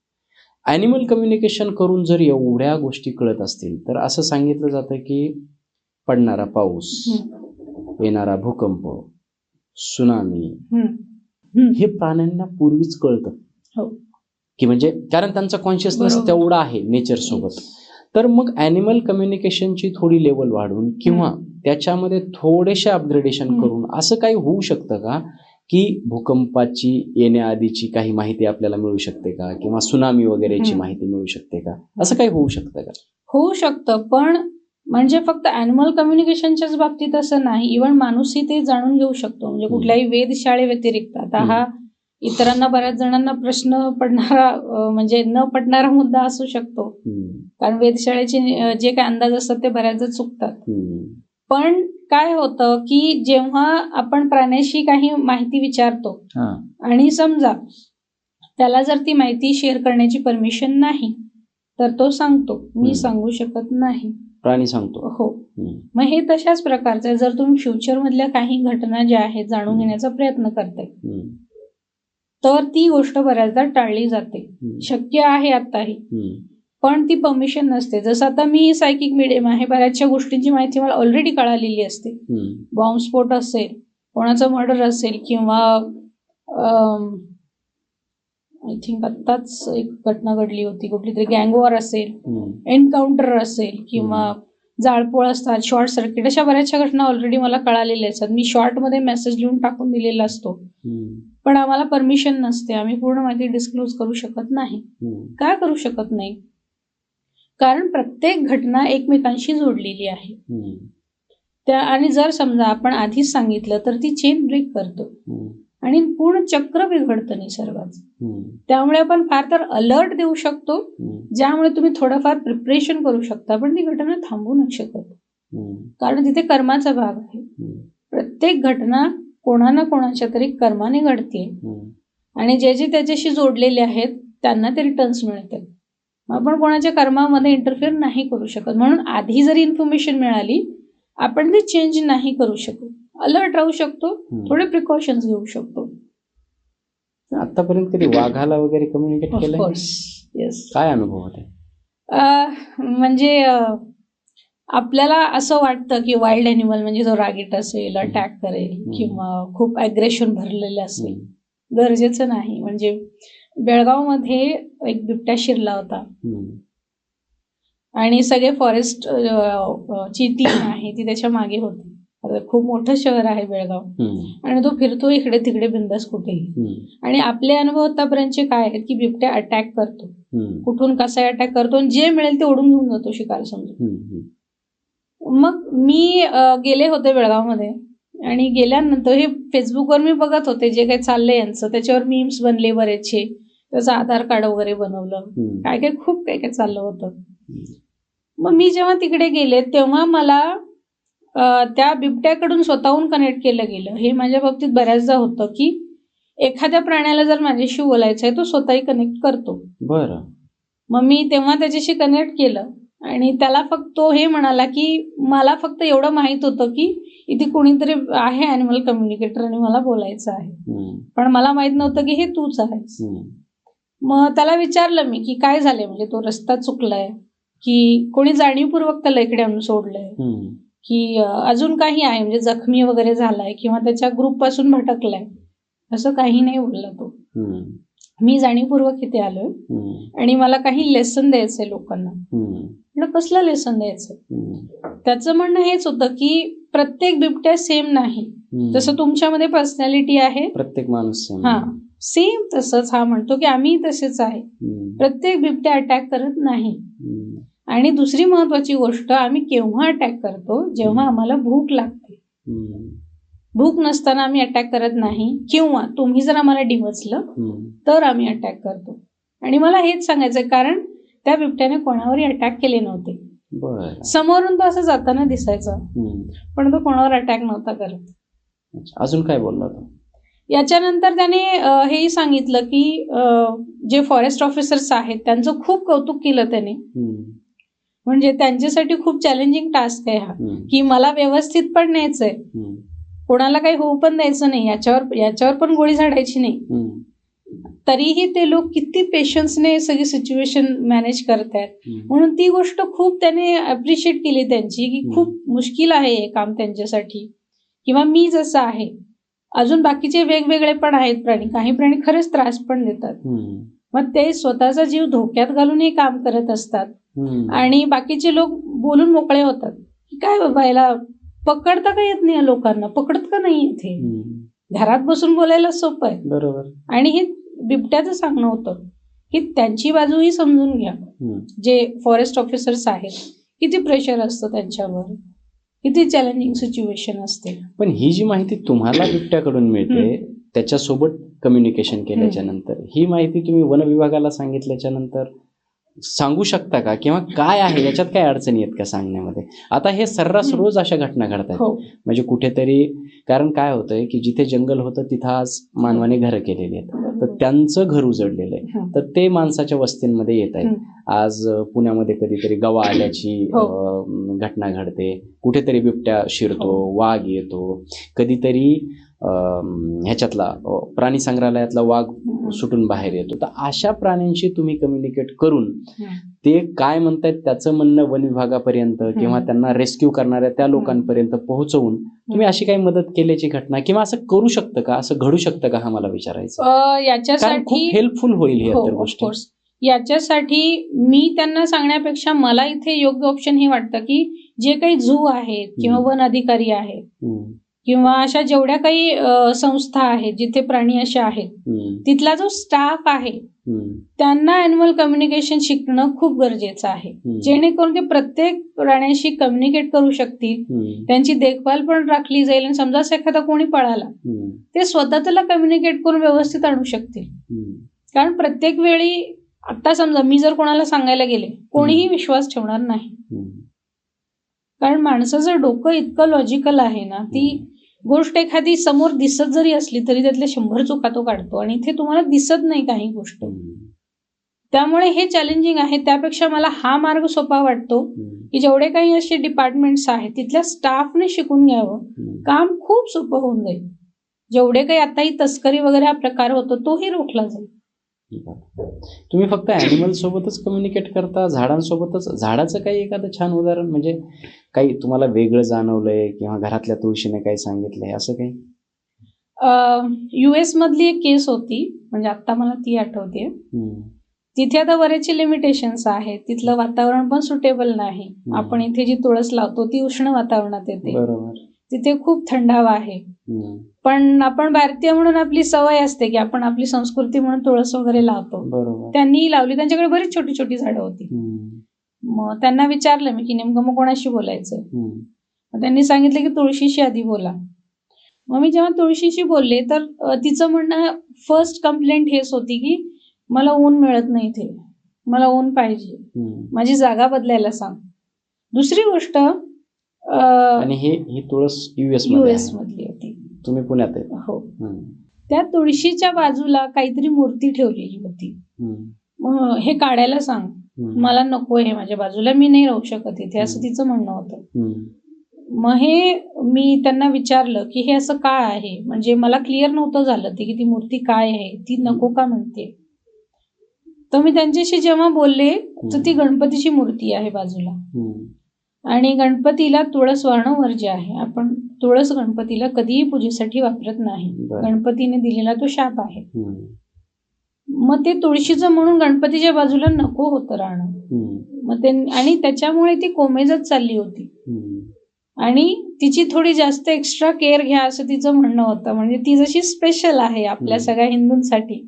ॲनिमल कम्युनिकेशन करून जर एवढ्या गोष्टी कळत असतील तर असं सांगितलं जातं की पडणारा पाऊस, येणारा भूकंप, सुनामी, हे प्राण्यांना पूर्वीच कळतं की, म्हणजे कारण त्यांचा कॉन्शियसनेस तेवढा आहे नेचर सोबत. तर मग ॲनिमल कम्युनिकेशनची थोडी लेवल वाढून किंवा त्याच्यामध्ये थोडेसे अपग्रेडेशन करून असं काही होऊ शकतं का की भूकंपाची येण्याआधीची काही माहिती आपल्याला मिळू शकते का, किंवा सुनामी वगैरेची माहिती मिळू शकते का? असं काही होऊ शकतं का? होऊ शकतं, पण म्हणजे फक्त ॲनिमल कम्युनिकेशनच्याच बाबतीत असं नाही, इव्हन माणूसही ते जाणून घेऊ शकतो. म्हणजे कुठल्याही वेधशाळे व्यतिरिक्त. आता हा इतरांना, बऱ्याच जणांना प्रश्न पडणारा, म्हणजे न पडणारा मुद्दा असू शकतो, कारण वेधशाळेचे जे काही अंदाज असतात ते बऱ्याचदा चुकतात. पण काय होतं की जेव्हा आपण प्राण्याशी काही माहिती विचारतो आणि समजा त्याला जर ती माहिती शेअर करण्याची परमिशन नाही तर तो सांगतो मी सांगू शकत नाही, प्राणी सांगतो. हो. मग हे तशाच प्रकारचं, जर तुम्ही फ्युचर मधल्या काही घटना ज्या आहेत जाणून घेण्याचा प्रयत्न करताय तर ती गोष्ट बऱ्याचदा टाळली जाते. शक्य आहे आताही, पण ती परमिशन नसते. जसं आता मी सायकिक मिडियम आहे, बऱ्याचशा गोष्टींची माहिती मला ऑलरेडी कळालेली असते. बॉम्बस्फोट असेल, कोणाचा मर्डर असेल, किंवा आय थिंक आत्ताच एक घटना घडली होती, कुठली तरी गँगवॉर असेल, एन्काउंटर असेल, किंवा जाळपोळ असतात, शॉर्ट सर्किट, अशा बऱ्याचशा घटना ऑलरेडी मला कळालेल्या असतात. मी शॉर्टमध्ये मेसेज लिहून टाकून दिलेला असतो, पण आम्हाला परमिशन नसते, आम्ही पूर्ण माहिती डिस्क्लोज करू शकत नाही. का करू शकत नाही? कारण प्रत्येक घटना एकमेकांशी जोडलेली आहे त्या, आणि जर समजा आपण आधीच सांगितलं तर ती चेन ब्रेक करतो आणि पूर्ण चक्र बिघडतं निसर्गाचं. त्यामुळे आपण फार तर अलर्ट देऊ शकतो, ज्यामुळे तुम्ही थोडंफार प्रिपरेशन करू शकता, पण ती घटना थांबवू नाही शकत, कारण तिथे कर्माचा भाग आहे. प्रत्येक घटना कोणा ना कोणाच्या तरी कर्माने घडते आणि जे जे त्याच्याशी जोडलेले आहेत त्यांना ते रिटर्न्स मिळतात. आपण कोणाच्या कर्मामध्ये इंटरफिअर नाही करू शकत. म्हणून आधी जरी इन्फॉर्मेशन मिळाली आपण ती चेंज नाही करू शकत. अलर्ट राहू शकतो, थोडे प्रिकॉशन्स घेऊ शकतो. आतापर्यंत कधी वाघाला वगैरे कम्युनिकेट केलं? येस. काय अनुभव होते? म्हणजे आपल्याला असं वाटतं की वाईल्ड ॲनिमल म्हणजे जो रागीट असेल, अटॅक करेल किंवा खूप ॲग्रेशन भरलेलं असेल, गरजेचं नाही. म्हणजे बेळगावमध्ये एक बिबट्या शिरला होता आणि सगळे फॉरेस्ट ची टीम आहे ती त्याच्या मागे होती. खूप मोठं शहर आहे बेळगाव आणि तो फिरतो इकडे तिकडे बिंदास कुठेही. आणि आपले अनुभव आतापर्यंतचे काय आहेत की बिबट्या अटॅक करतो, कुठून कसा अटॅक करतो आणि जे मिळेल ते ओढून घेऊन जातो शिकार समजून. मग मी गेले होते बेळगावमध्ये आणि गेल्यानंतर हे फेसबुकवर मी बघत होते जे काही चाललंय यांचं, त्याच्यावर मीम्स बनले बरेचसे त्याचं आधार कार्ड वगैरे बनवलं, हम्म. काय काय खूप काय काय चाललं होतं. मग मी जेव्हा तिकडे गेले तेव्हा मला त्या बिबट्याकडून स्वतःहून कनेक्ट केलं गेलं. हे माझ्या बाबतीत बऱ्याचदा होतं की एखाद्या प्राण्याला जर माझ्याशी बोलायचं आहे तो स्वतःही कनेक्ट करतो. बरं. मग मी तेव्हा त्याच्याशी कनेक्ट केलं आणि त्याला फक्त तो हे म्हणाला की मला फक्त एवढं माहित होतं की इथे कोणीतरी आहे ॲनिमल कम्युनिकेटर आणि मला बोलायचं आहे, हम्म. पण मला माहित नव्हतं की हे तूच आहेस. हम्म. मग त्याला विचारलं मी की काय झालंय, म्हणजे तो रस्ता चुकलाय की कोणी जाणीवपूर्वक त्याला इकडे आणून सोडलंय हम्म. की अजून काही आहे, म्हणजे जखमी वगैरे झालाय किंवा त्याच्या ग्रुप पासून भटकलाय. असं काही नाही बोलला तो. हम्म. मी जाणीवपूर्वक इथे आलोय हम्म. आणि मला काही लेसन द्यायचंय लोकांना. हम्म. म्हटलं कसलं लेसन द्यायचंय? हम्म. त्याचं म्हणणं हेच होतं की प्रत्येक बिबट्या सेम नाही. हम्म. जसं तुमच्यामध्ये पर्सनॅलिटी आहे, प्रत्येक माणूस same. हा सेम तसंच हा म्हणतो की आम्ही तसेच आहे. हम्म. प्रत्येक बिबट्या अटॅक करत नाही. हम्म. आणि दुसरी महत्वाची गोष्ट, आम्ही केव्हा अटॅक करतो? जेव्हा आम्हाला भूक लागते. हम्म. भूक नसताना आम्ही अटॅक करत नाही, किंवा तुम्ही जर आम्हाला डिवचलं हम्म. तर आम्ही अटॅक करतो. आणि मला हेच सांगायचंय, कारण त्या बिबट्याने कोणावरही अटॅक केले नव्हते. बरं. समोरून तो असं जाताना दिसायचा, हम्म. पण तो कोणावर अटॅक नव्हता करत. अच्छा. अजून काय बोलला तो? याच्यानंतर त्याने हेही सांगितलं की जे फॉरेस्ट ऑफिसर्स आहेत त्यांचं खूप कौतुक केलं त्याने. हम्म. म्हणजे त्यांच्यासाठी खूप चॅलेंजिंग टास्क आहे हा, हम्म. की मला व्यवस्थित पण न्यायचंय, हम्म. कोणाला काही होऊ पण द्यायचं नाही, याच्यावर पण गोळी झाडायची नाही. हम्म. तरीही ते लोक किती पेशन्सने सगळी सिच्युएशन मॅनेज करतायत. हम्म. म्हणून ती गोष्ट खूप त्याने अप्रिशिएट केली त्यांची, की हम्म. खूप मुश्किल आहे हे काम त्यांच्यासाठी. किंवा मी जसं आहे, अजून बाकीचे वेगवेगळे पण आहेत प्राणी, काही प्राणी खरेच त्रास पण देतात. हम्म. मग ते स्वतःचा जीव धोक्यात घालून हे काम करत असतात. हम्म. आणि बाकीचे लोक बोलून मोकळे होतात की काय बाबा, याला पकडता का येत नाही, लोकांना पकडत का नाही इथे, हम्म. घरात बसून बोलायला सोपं आहे. बरोबर. आणि हे बिबट्याचं सांगणं होतं की त्यांची बाजूही समजून घ्या. हम्म. जे फॉरेस्ट ऑफिसर्स आहेत, किती प्रेशर असतं त्यांच्यावर, किती चॅलेंजिंग सिच्युएशन असते. पण ही जी माहिती तुम्हाला बिबट्याकडून मिळते, त्याच्यासोबत कम्युनिकेशन केल्याच्या नंतर, ही माहिती तुम्ही वन विभागाला सांगितल्याच्या नंतर सांगू शकता का? किंवा काय आहे याच्यात, काय अडचणी आहेत का सांगण्यामध्ये? आता हे सर्रास रोज अशा घटना घडतात. हो. म्हणजे कुठेतरी, कारण काय होतंय की जिथे जंगल होतं तिथं आज मानवाने घरं केलेली आहेत, तर त्यांचं घर उजडलेलं आहे, तर ते माणसाच्या वस्तींमध्ये येत आहेत. आज पुण्यामध्ये कधीतरी गवा आल्याची घटना घडते, कुठेतरी बिबट्या शिरतो, वाघ येतो, कधीतरी ह्याच्यातला प्राणी संग्रहालयातला वाघ सुटून बाहेर येतो. तर अशा प्राण्यांशी तुम्ही कम्युनिकेट करून ते काय म्हणतायत त्याचं म्हणणं वन विभागापर्यंत किंवा त्यांना रेस्क्यू करणाऱ्या त्या लोकांपर्यंत पोहोचवून तुम्ही अशी काही मदत केल्याची घटना, किंवा असं करू शकतं का, असं घडू शकतं का, हा मला विचारायचं. याच्यासाठी खूप हेल्पफुल होईल हे इतर गोष्टी. याच्यासाठी मी त्यांना सांगण्यापेक्षा मला इथे योग्य ऑप्शन हे वाटतं की जे काही झू आहेत किंवा वन अधिकारी आहेत किंवा अशा जेवढ्या काही संस्था आहेत जिथे प्राणी अशा आहेत, तिथला जो स्टाफ आहे त्यांना ॲनिमल कम्युनिकेशन शिकणं खूप गरजेचं आहे, जेणेकरून ते प्रत्येक प्राण्याशी कम्युनिकेट करू शकतील, त्यांची देखभाल पण राखली जाईल, आणि समजा एखादा कोणी पळाला ते स्वतः त्याला कम्युनिकेट करून व्यवस्थित आणू शकतील. कारण प्रत्येक वेळी, आता समजा मी जर कोणाला सांगायला गेले, कोणीही विश्वास ठेवणार नाही, कारण माणसाचं डोकं इतकं लॉजिकल आहे ना, ती गोष्ट एखादी समोर दिसत जरी असली तरी त्यातल्या 100 चुका तो काढतो, आणि इथे तुम्हाला दिसत नाही काही गोष्ट. त्यामुळे हे चॅलेंजिंग आहे. त्यापेक्षा मला हा मार्ग सोपा वाटतो की जेवढे काही असे डिपार्टमेंट्स आहेत तिथल्या स्टाफने शिकून घ्यावं, काम खूप सोपं होऊन जाईल. जेवढे काही आता ही तस्करी वगैरे हा प्रकार होतो तोही रोखला जाईल. तुम्ही फक्त ॲनिमल सोबतच कम्युनिकेट करता, झाडांसोबतच? झाडाचं काही एखादं छान उदाहरण, म्हणजे काही तुम्हाला वेगळं जाणवलंय किंवा घरातल्या तुळशीने काही सांगितलंय असं काही? US मधली एक केस होती, म्हणजे आता मला ती आठवते. तिथे आता बरेचसे लिमिटेशन्स आहेत, तिथलं वातावरण पण सुटेबल नाही. आपण इथे जी तुळस लावतो ती उष्ण वातावरणात येते, तिथे खूप थंडावा आहे. पण आपण भारतीय म्हणून आपली सवय असते की आपण आपली संस्कृती म्हणून तुळस वगैरे लावतो. त्यांनी लावली, त्यांच्याकडे बरीच छोटी छोटी झाडं होती. मग त्यांना विचारलं मी की नेमकं मग कोणाशी बोलायचंय. त्यांनी सांगितलं की तुळशीशी आधी बोला. मग मी जेव्हा तुळशीशी बोलले तर तिचं म्हणणं, फर्स्ट कंप्लेंट हेच होती की मला ऊन मिळत नाही इथे, मला ऊन पाहिजे, माझी जागा बदलायला सांग. दुसरी गोष्ट आणि ही तुळस US मधली होती, तुम्ही पुण्यात आहे. हो. त्या तुळशीच्या बाजूला काहीतरी मूर्ती ठेवलेली होती. मग हे काढायला सांग, मला नको आहे माझ्या बाजूला, मी नाही राहू शकत इथे, असं तिचं म्हणणं होतं. मग हे मी त्यांना विचारलं की हे असं काय आहे, म्हणजे मला क्लिअर नव्हतं झालं ते की ती मूर्ती काय आहे, ती नको का म्हणते. तर मी त्यांच्याशी जेव्हा बोलले तर ती गणपतीची मूर्ती आहे बाजूला, आणि गणपतीला तुळस वाहणं वर्ज्य आहे. आपण तुळस गणपतीला कधीही पूजेसाठी वापरत नाही, गणपतीने दिलेला तो शाप आहे. मग ते तुळशीचं म्हणून गणपतीच्या बाजूला नको होतं राहणं. मग ते, आणि त्याच्यामुळे ती कोमेजत चालली होती, आणि तिची थोडी जास्त एक्स्ट्रा केअर घ्या असं तिचं म्हणणं होतं. म्हणजे ती जशी स्पेशल आहे आपल्या सगळ्या हिंदूंसाठी,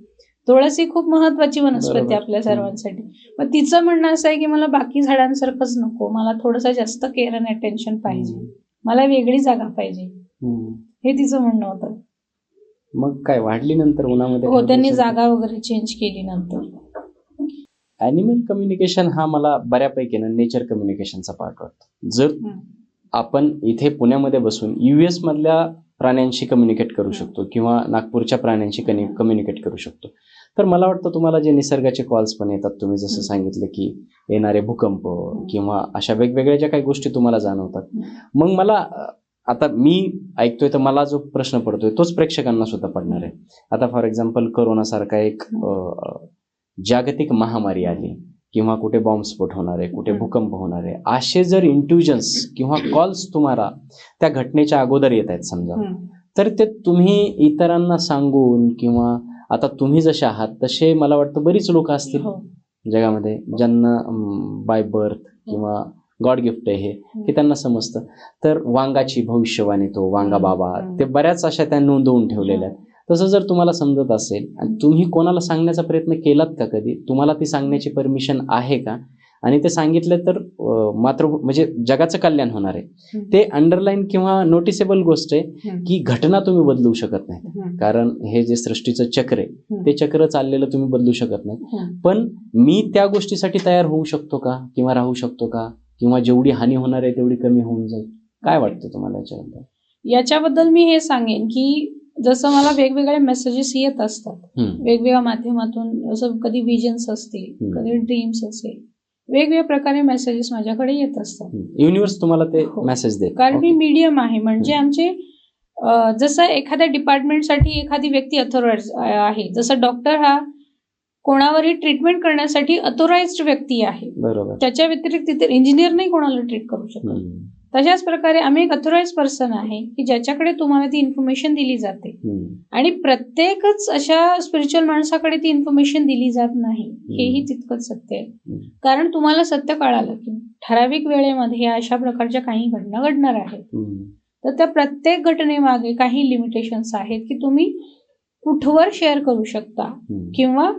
तुळस ही खूप महत्वाची वनस्पती आपल्या सर्वांसाठी. मग तिचं म्हणणं असं आहे की मला बाकी झाडांसारखंच नको, मला थोडंसं जास्त केअर आणि अटेन्शन पाहिजे, मला वेगळी जागा पाहिजे, हे तिचं म्हणणं होतं. मग काय वाढली नंतर उन्हामध्ये? हो, त्यांनी जागा वगैरे चेंज केली नंतर. ॲनिमल कम्युनिकेशन हा मला बऱ्यापैकी ना नेचर कम्युनिकेशनचा पार्ट वाटतो. जर आपण इथे पुण्यामध्ये बसून US मधल्या प्राण्यांशी कम्युनिकेट करू शकतो किंवा नागपूरच्या प्राण्यांशी कम्युनिकेट करू शकतो, तर मला वाटतं तुम्हाला जे निसर्गाचे कॉल्स पण येतात, तुम्ही जसं सांगितलं की येणारे भूकंप किंवा अशा वेगवेगळ्या ज्या काही गोष्टी तुम्हाला जाणवतात, मग मला आता मी ऐकतोय तर मला जो प्रश्न पडतोय तोच प्रेक्षकांना सुद्धा पडणार आहे. आता फॉर एक्झाम्पल कोरोनासारखा एक जागतिक महामारी आली किंवा कुठे बॉम्बस्फोट होणार आहे, कुठे भूकंप होणार आहे, असे जर इंट्युजन्स किंवा कॉल्स तुम्हाला त्या घटनेच्या अगोदर येत आहेत समजा, तर ते तुम्ही इतरांना सांगून, किंवा आता तुम्ही जसे आहात तसे मला वाटतं बरीच लोक असतील जगामध्ये ज्यांना बाय बर्थ किंवा गॉड गिफ्ट आहे हे, की त्यांना समजतं. तर वांगाची भविष्यवाणी, तो वांगा बाबा, ते बऱ्याच अशा त्या नोंदवून ठेवलेल्या आहेत. तसं जर तुम्हाला समजत असेल आणि तुम्ही कोणाला सांगण्याचा प्रयत्न केलात का कधी, तुम्हाला ती सांगण्याची परमिशन आहे का, आणि ते सांगितलं तर मात्र म्हणजे जगाचं कल्याण होणार आहे. ते अंडरलाईन किंवा नोटिसेबल गोष्ट आहे की घटना तुम्ही बदलू शकत नाही, कारण हे जे सृष्टीचं चक्र आहे ते चक्र चाललेलं तुम्ही बदलू शकत नाही. पण मी त्या गोष्टीसाठी तयार होऊ शकतो का, किंवा राहू शकतो का, किंवा जेवढी हानी होणार आहे तेवढी कमी होऊन जाईल? काय वाटतं तुम्हाला याच्याबद्दल? याच्याबद्दल मी हे सांगेन की जसं मला वेगवेगळे मेसेजेस येत असतात वेगवेगळ्या माध्यमातून, जसं कधी विजन्स असतील, कधी ड्रीम्स असेल, वेगवेगळ्या प्रकारे मेसेजेस माझ्याकडे येत असतात. युनिव्हर्स तुम्हाला ते मेसेज देते, कारण मी मीडियम आहे. म्हणजे आमचे जसं एखाद्या डिपार्टमेंटसाठी एखादी व्यक्ती अथॉराइज आहे, जसं डॉक्टर हा कोणावरही ट्रीटमेंट करण्यासाठी अथॉराइज्ड व्यक्ती आहे, बरोबर, त्याच्या व्यतिरिक्त तिथे इंजिनियर नाही कोणाला ट्रीट करू शकत. तशाच प्रकारे आम्ही एक अथॉराइज पर्सन आहे की ज्याच्याकडे तुम्हाला ती इन्फॉर्मेशन दिली जाते, आणि प्रत्येकच अशा स्पिरिच्युअल माणसाकडे ती इन्फॉर्मेशन दिली जात नाही, हेही तितकंच सत्य आहे. कारण तुम्हाला सत्य कळालं की ठराविक वेळेमध्ये अशा प्रकारच्या काही घटना घडणार आहेत, तर त्या प्रत्येक घटनेमागे काही लिमिटेशन्स आहेत की तुम्ही कुठवर शेअर करू शकता, किंवा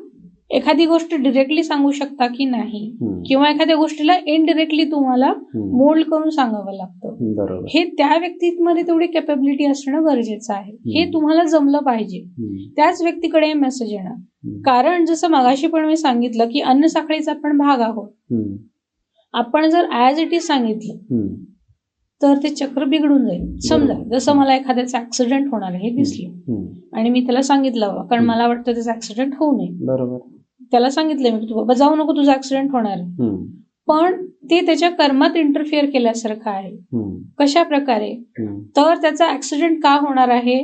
एखादी गोष्ट डिरेक्टली सांगू शकता की नाही, किंवा एखाद्या गोष्टीला इनडिरेक्टली तुम्हाला मोल्ड करून सांगावं लागतं. हे त्या व्यक्तीमध्ये तेवढी कॅपेबिलिटी असणं गरजेचं आहे. हे तुम्हाला जमलं पाहिजे, त्याच व्यक्तीकडे मेसेज येणार. कारण जसं मगाशी पण मी सांगितलं की अन्न साखळीचा आपण भाग आहोत. आपण जर ऍज इट इज सांगितलं तर ते चक्र बिघडून जाईल. समजा जसं मला एखाद्याचा ऍक्सिडेंट होणार आहे हे दिसलं, आणि मी त्याला सांगितलं कारण मला वाटतं त्याचा ऍक्सिडेंट होऊ नये, बरोबर, त्याला सांगितलं मी, तू बाबा जाऊ नको, तुझा ऍक्सिडेंट होणार आहे. पण ते त्याच्या कर्मात इंटरफिअर केल्यासारखं आहे. कशा प्रकारे? तर त्याचा ऍक्सिडेंट का होणार आहे?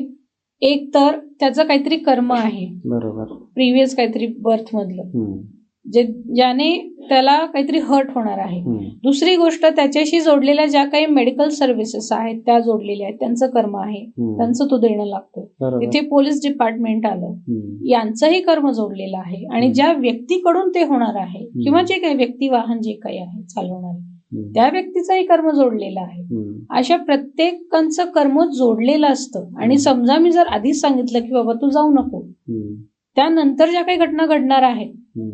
एक तर त्याचं काहीतरी कर्म आहे, बरोबर, प्रिव्हियस काहीतरी बर्थ मधलं, ज्याने त्याला काहीतरी हर्ट होणार आहे. दुसरी गोष्ट, त्याच्याशी जोडलेल्या ज्या काही मेडिकल सर्व्हिसेस आहेत त्या जोडलेल्या आहेत, त्यांचं कर्म आहे, त्यांचं तो देणं लागतं. तिथे पोलीस डिपार्टमेंट आलं, यांचंही कर्म जोडलेलं आहे. आणि ज्या व्यक्तीकडून ते होणार आहे, किंवा जे काही व्यक्ती वाहन जे काही आहे चालवणारे, त्या व्यक्तीचाही कर्म जोडलेला आहे. अशा प्रत्येकांचं कर्म जोडलेलं असतं. आणि समजा मी जर आधीच सांगितलं की बाबा तू जाऊ नको, त्यानंतर ज्या काही घटना घडणार आहेत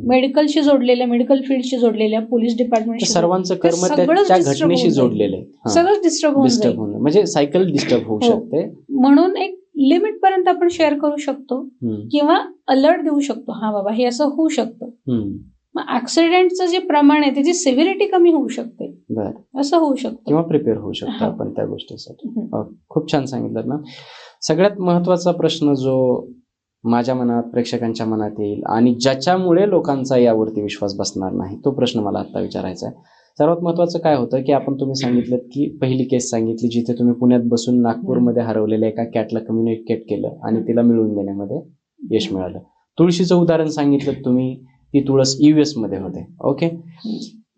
मेडिकलशी जोडलेल्या, मेडिकल फील्डशी जोडलेल्या, पोलीस डिपार्टमेंट, सर्वांचं कर्म त्या घटनेशी जोडलेलं आहे, सगळंच डिस्टर्ब होऊन जाईल, म्हणजे सायकल डिस्टर्ब होऊ शकते. म्हणून एक लिमिट पर्यंत आपण शेअर करू शकतो किंवा अलर्ट देऊ शकतो, हा बाबा हे असं होऊ शकतं. मग ऍक्सिडेंटचं जे प्रमाण आहे त्याची सिव्हिरिटी कमी होऊ शकते, असं होऊ शकतं किंवा प्रिपेअर होऊ शकतो आपण त्या गोष्टीसाठी. खूप छान सांगितलं ना. सगळ्यात महत्वाचा प्रश्न जो माझ्या मनात, प्रेक्षकांच्या मनात येईल आणि ज्याच्यामुळे लोकांचा यावरती विश्वास बसणार नाही, तो प्रश्न मला आता विचारायचा आहे. सर्वात महत्वाचं काय होतं की तुम्ही सांगितलं की पहिली केस सांगितली जिथे तुम्ही पुण्यात बसून नागपूरमध्ये हरवलेल्या एका कॅटला कम्युनिकेट केलं आणि तिला मिळवून देण्यामध्ये यश मिळालं. तुळशीचं उदाहरण सांगितलं तुम्ही, ती तुळस US मध्ये होते. ओके,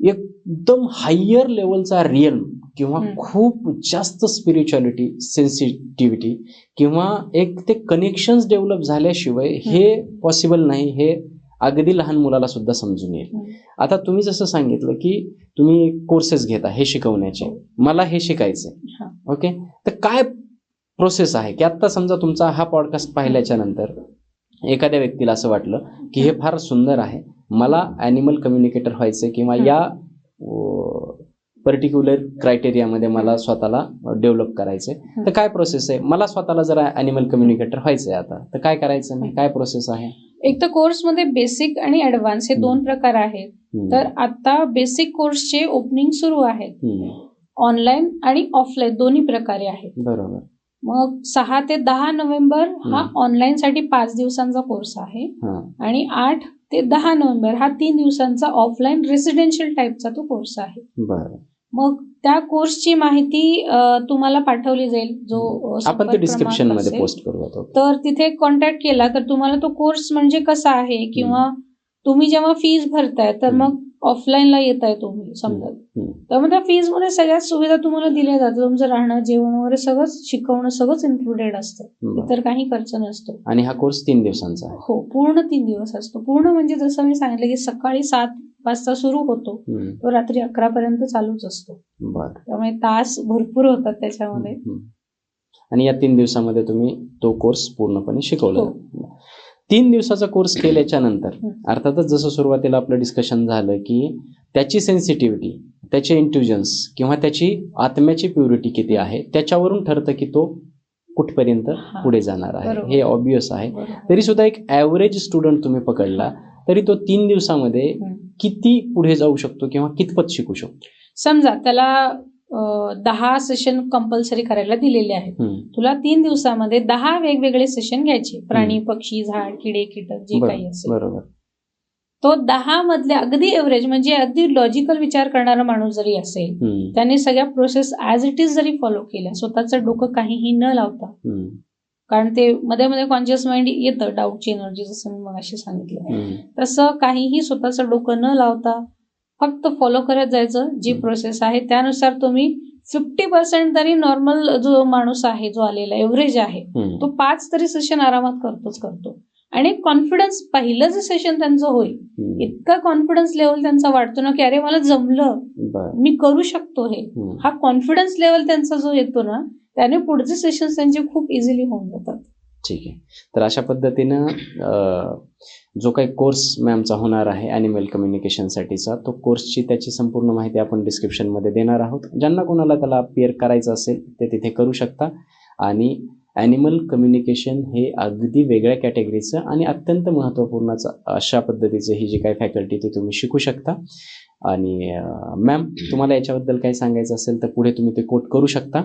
एकदम हायर लेवलचा रिअल किंवा खूप जास्त स्पिरिच्युअलिटी, सेन्सिटिव्हिटी किंवा एक ते कनेक्शन्स डेव्हलप झाल्याशिवाय हे पॉसिबल नाही, हे अगदी लहान मुलाला सुद्धा समजून येईल. आता तुम्ही जसं सांगितलं की तुम्ही कोर्सेस घेता हे शिकवण्याचे, मला हे शिकायचंय. ओके, तर काय प्रोसेस आहे की आता समजा तुमचा हा पॉडकास्ट पाहिल्याच्या नंतर एखाद्या व्यक्तीला असं वाटलं की हे फार सुंदर आहे, मला ॲनिमल कम्युनिकेटर व्हायचंय किंवा या पर्टिक्युलर क्रायटेरियामध्ये मला स्वतःला डेव्हलप करायचंय, तर काय प्रोसेस आहे? मला स्वतःला जर ॲनिमल कम्युनिकेटर व्हायचंय आता, तर काय करायचं नाही, काय प्रोसेस आहे? एक तर कोर्समध्ये बेसिक आणि ऍडव्हान्स हे 2 प्रकार आहेत. तर आता बेसिक कोर्सचे ओपनिंग सुरू आहेत, ऑनलाईन आणि ऑफलाईन दोन्ही प्रकारे आहेत. बरोबर. मग 6 ते 10 नोव्हेंबर हा ऑनलाईन साठी 5 दिवसांचा कोर्स आहे आणि 8 ते 10 नोव्हेंबर हा 3 दिवसांचा ऑफलाईन रेसिडेन्शियल टाईपचा तो कोर्स आहे. मग त्या कोर्सची माहिती तुम्हाला पाठवली जाईल, जो आपण ते डिस्क्रिप्शन मध्ये पोस्ट करूया. तर तिथे कॉन्टॅक्ट केला तर तुम्हाला तो कोर्स म्हणजे कसा आहे किंवा तुम्ही जेव्हा फीज भरताय तर मग ऑफलाईनला येताय तुम्ही समजा, तर मग त्या फीज मध्ये सगळ्यात सुविधा तुम्हाला दिल्या जातात. तुमचं राहणं, जेवण वगैरे सगळंच, शिकवणं सगळंच इन्क्लुडेड असतं, इतर काही खर्च नसतो. आणि हा कोर्स 3 दिवसांचा आहे? हो, पूर्ण 3 दिवस असतो. पूर्ण म्हणजे जसं मी सांगितलं की सकाळी 7 वाजता सुरू होतो, तो रात्री 11 पर्यंत चालूच असतो. त्यामुळे तास भरपूर होतात त्याच्यामध्ये. आणि या 3 दिवसामध्ये तुम्ही तो कोर्स पूर्णपणे शिकवला. 3 दिवसाचा कोर्स केल्याच्या नंतर अर्थातच जसं सुरुवातीला आपलं डिस्कशन झालं की त्याची सेन्सिटिव्हिटी, त्याचे इंट्युजन्स किंवा त्याची आत्म्याची प्युरिटी किती आहे त्याच्यावरून ठरतं की तो कुठपर्यंत पुढे जाणार आहे. हे ऑब्वियस आहे. तरी सुद्धा एक ॲव्हरेज स्टुडंट तुम्ही पकडला तरी तो 3 दिवसामध्ये किती पुढे जाऊ शकतो किंवा कितपत शिकू शकतो? समजा त्याला 10 सेशन कंपल्सरी करायला दिलेले आहेत. तुला 3 दिवसामध्ये 10 वेगवेगळे सेशन घ्यायचे, प्राणी, पक्षी, झाड, किडे, कीटक जे काही असेल. बरोबर. तो 10 मधले अगदी एव्हरेज म्हणजे अगदी लॉजिकल विचार करणारा माणूस जरी असेल, त्याने सगळ्या प्रोसेस ॲज इट इज जरी फॉलो केल्या, स्वतःचं डोकं काहीही न लावता, कारण ते मध्ये मध्ये कॉन्शियस माइंड येतं, डाऊटची एनर्जी, जसं मी मगाशी सांगितलं, तसं काहीही स्वतःचं डोकं न लावता फक्त फॉलो करत जायचं. जी प्रोसेस आहे त्यानुसार तुम्ही 50% तरी नॉर्मल जो माणूस आहे, जो आलेला एव्हरेज आहे, तो 5 तरी सेशन आरामात करतो. आणि कॉन्फिडन्स, पहिलं जे सेशन त्यांचं होईल, इतका कॉन्फिडन्स लेवल त्यांचा वाढतो ना की अरे मला जमलं, मी करू शकतो हे. हा कॉन्फिडन्स लेवल त्यांचा जो येतो ना, त्याने पुढचे सेशन त्यांचे खूप इझिली होऊन जातात. ठीक आहे. तर अशा पद्धतीनं जो काही कोर्स मॅमचा होणार आहे ॲनिमल कम्युनिकेशनसाठीचा, तो कोर्सची त्याची संपूर्ण माहिती आपण डिस्क्रिप्शनमध्ये देणार आहोत. ज्यांना कोणाला त्याला अपिअर करायचं असेल ते तिथे करू शकता. आणि ॲनिमल कम्युनिकेशन हे अगदी वेगळ्या कॅटेगरीचं आणि अत्यंत महत्त्वपूर्णचं अशा पद्धतीचं ही जी काही फॅकल्टी ती तुम्ही शिकू शकता. आणि मॅम, तुम्हाला याच्याबद्दल काही सांगायचं असेल तर पुढे तुम्ही ते कोट करू शकता.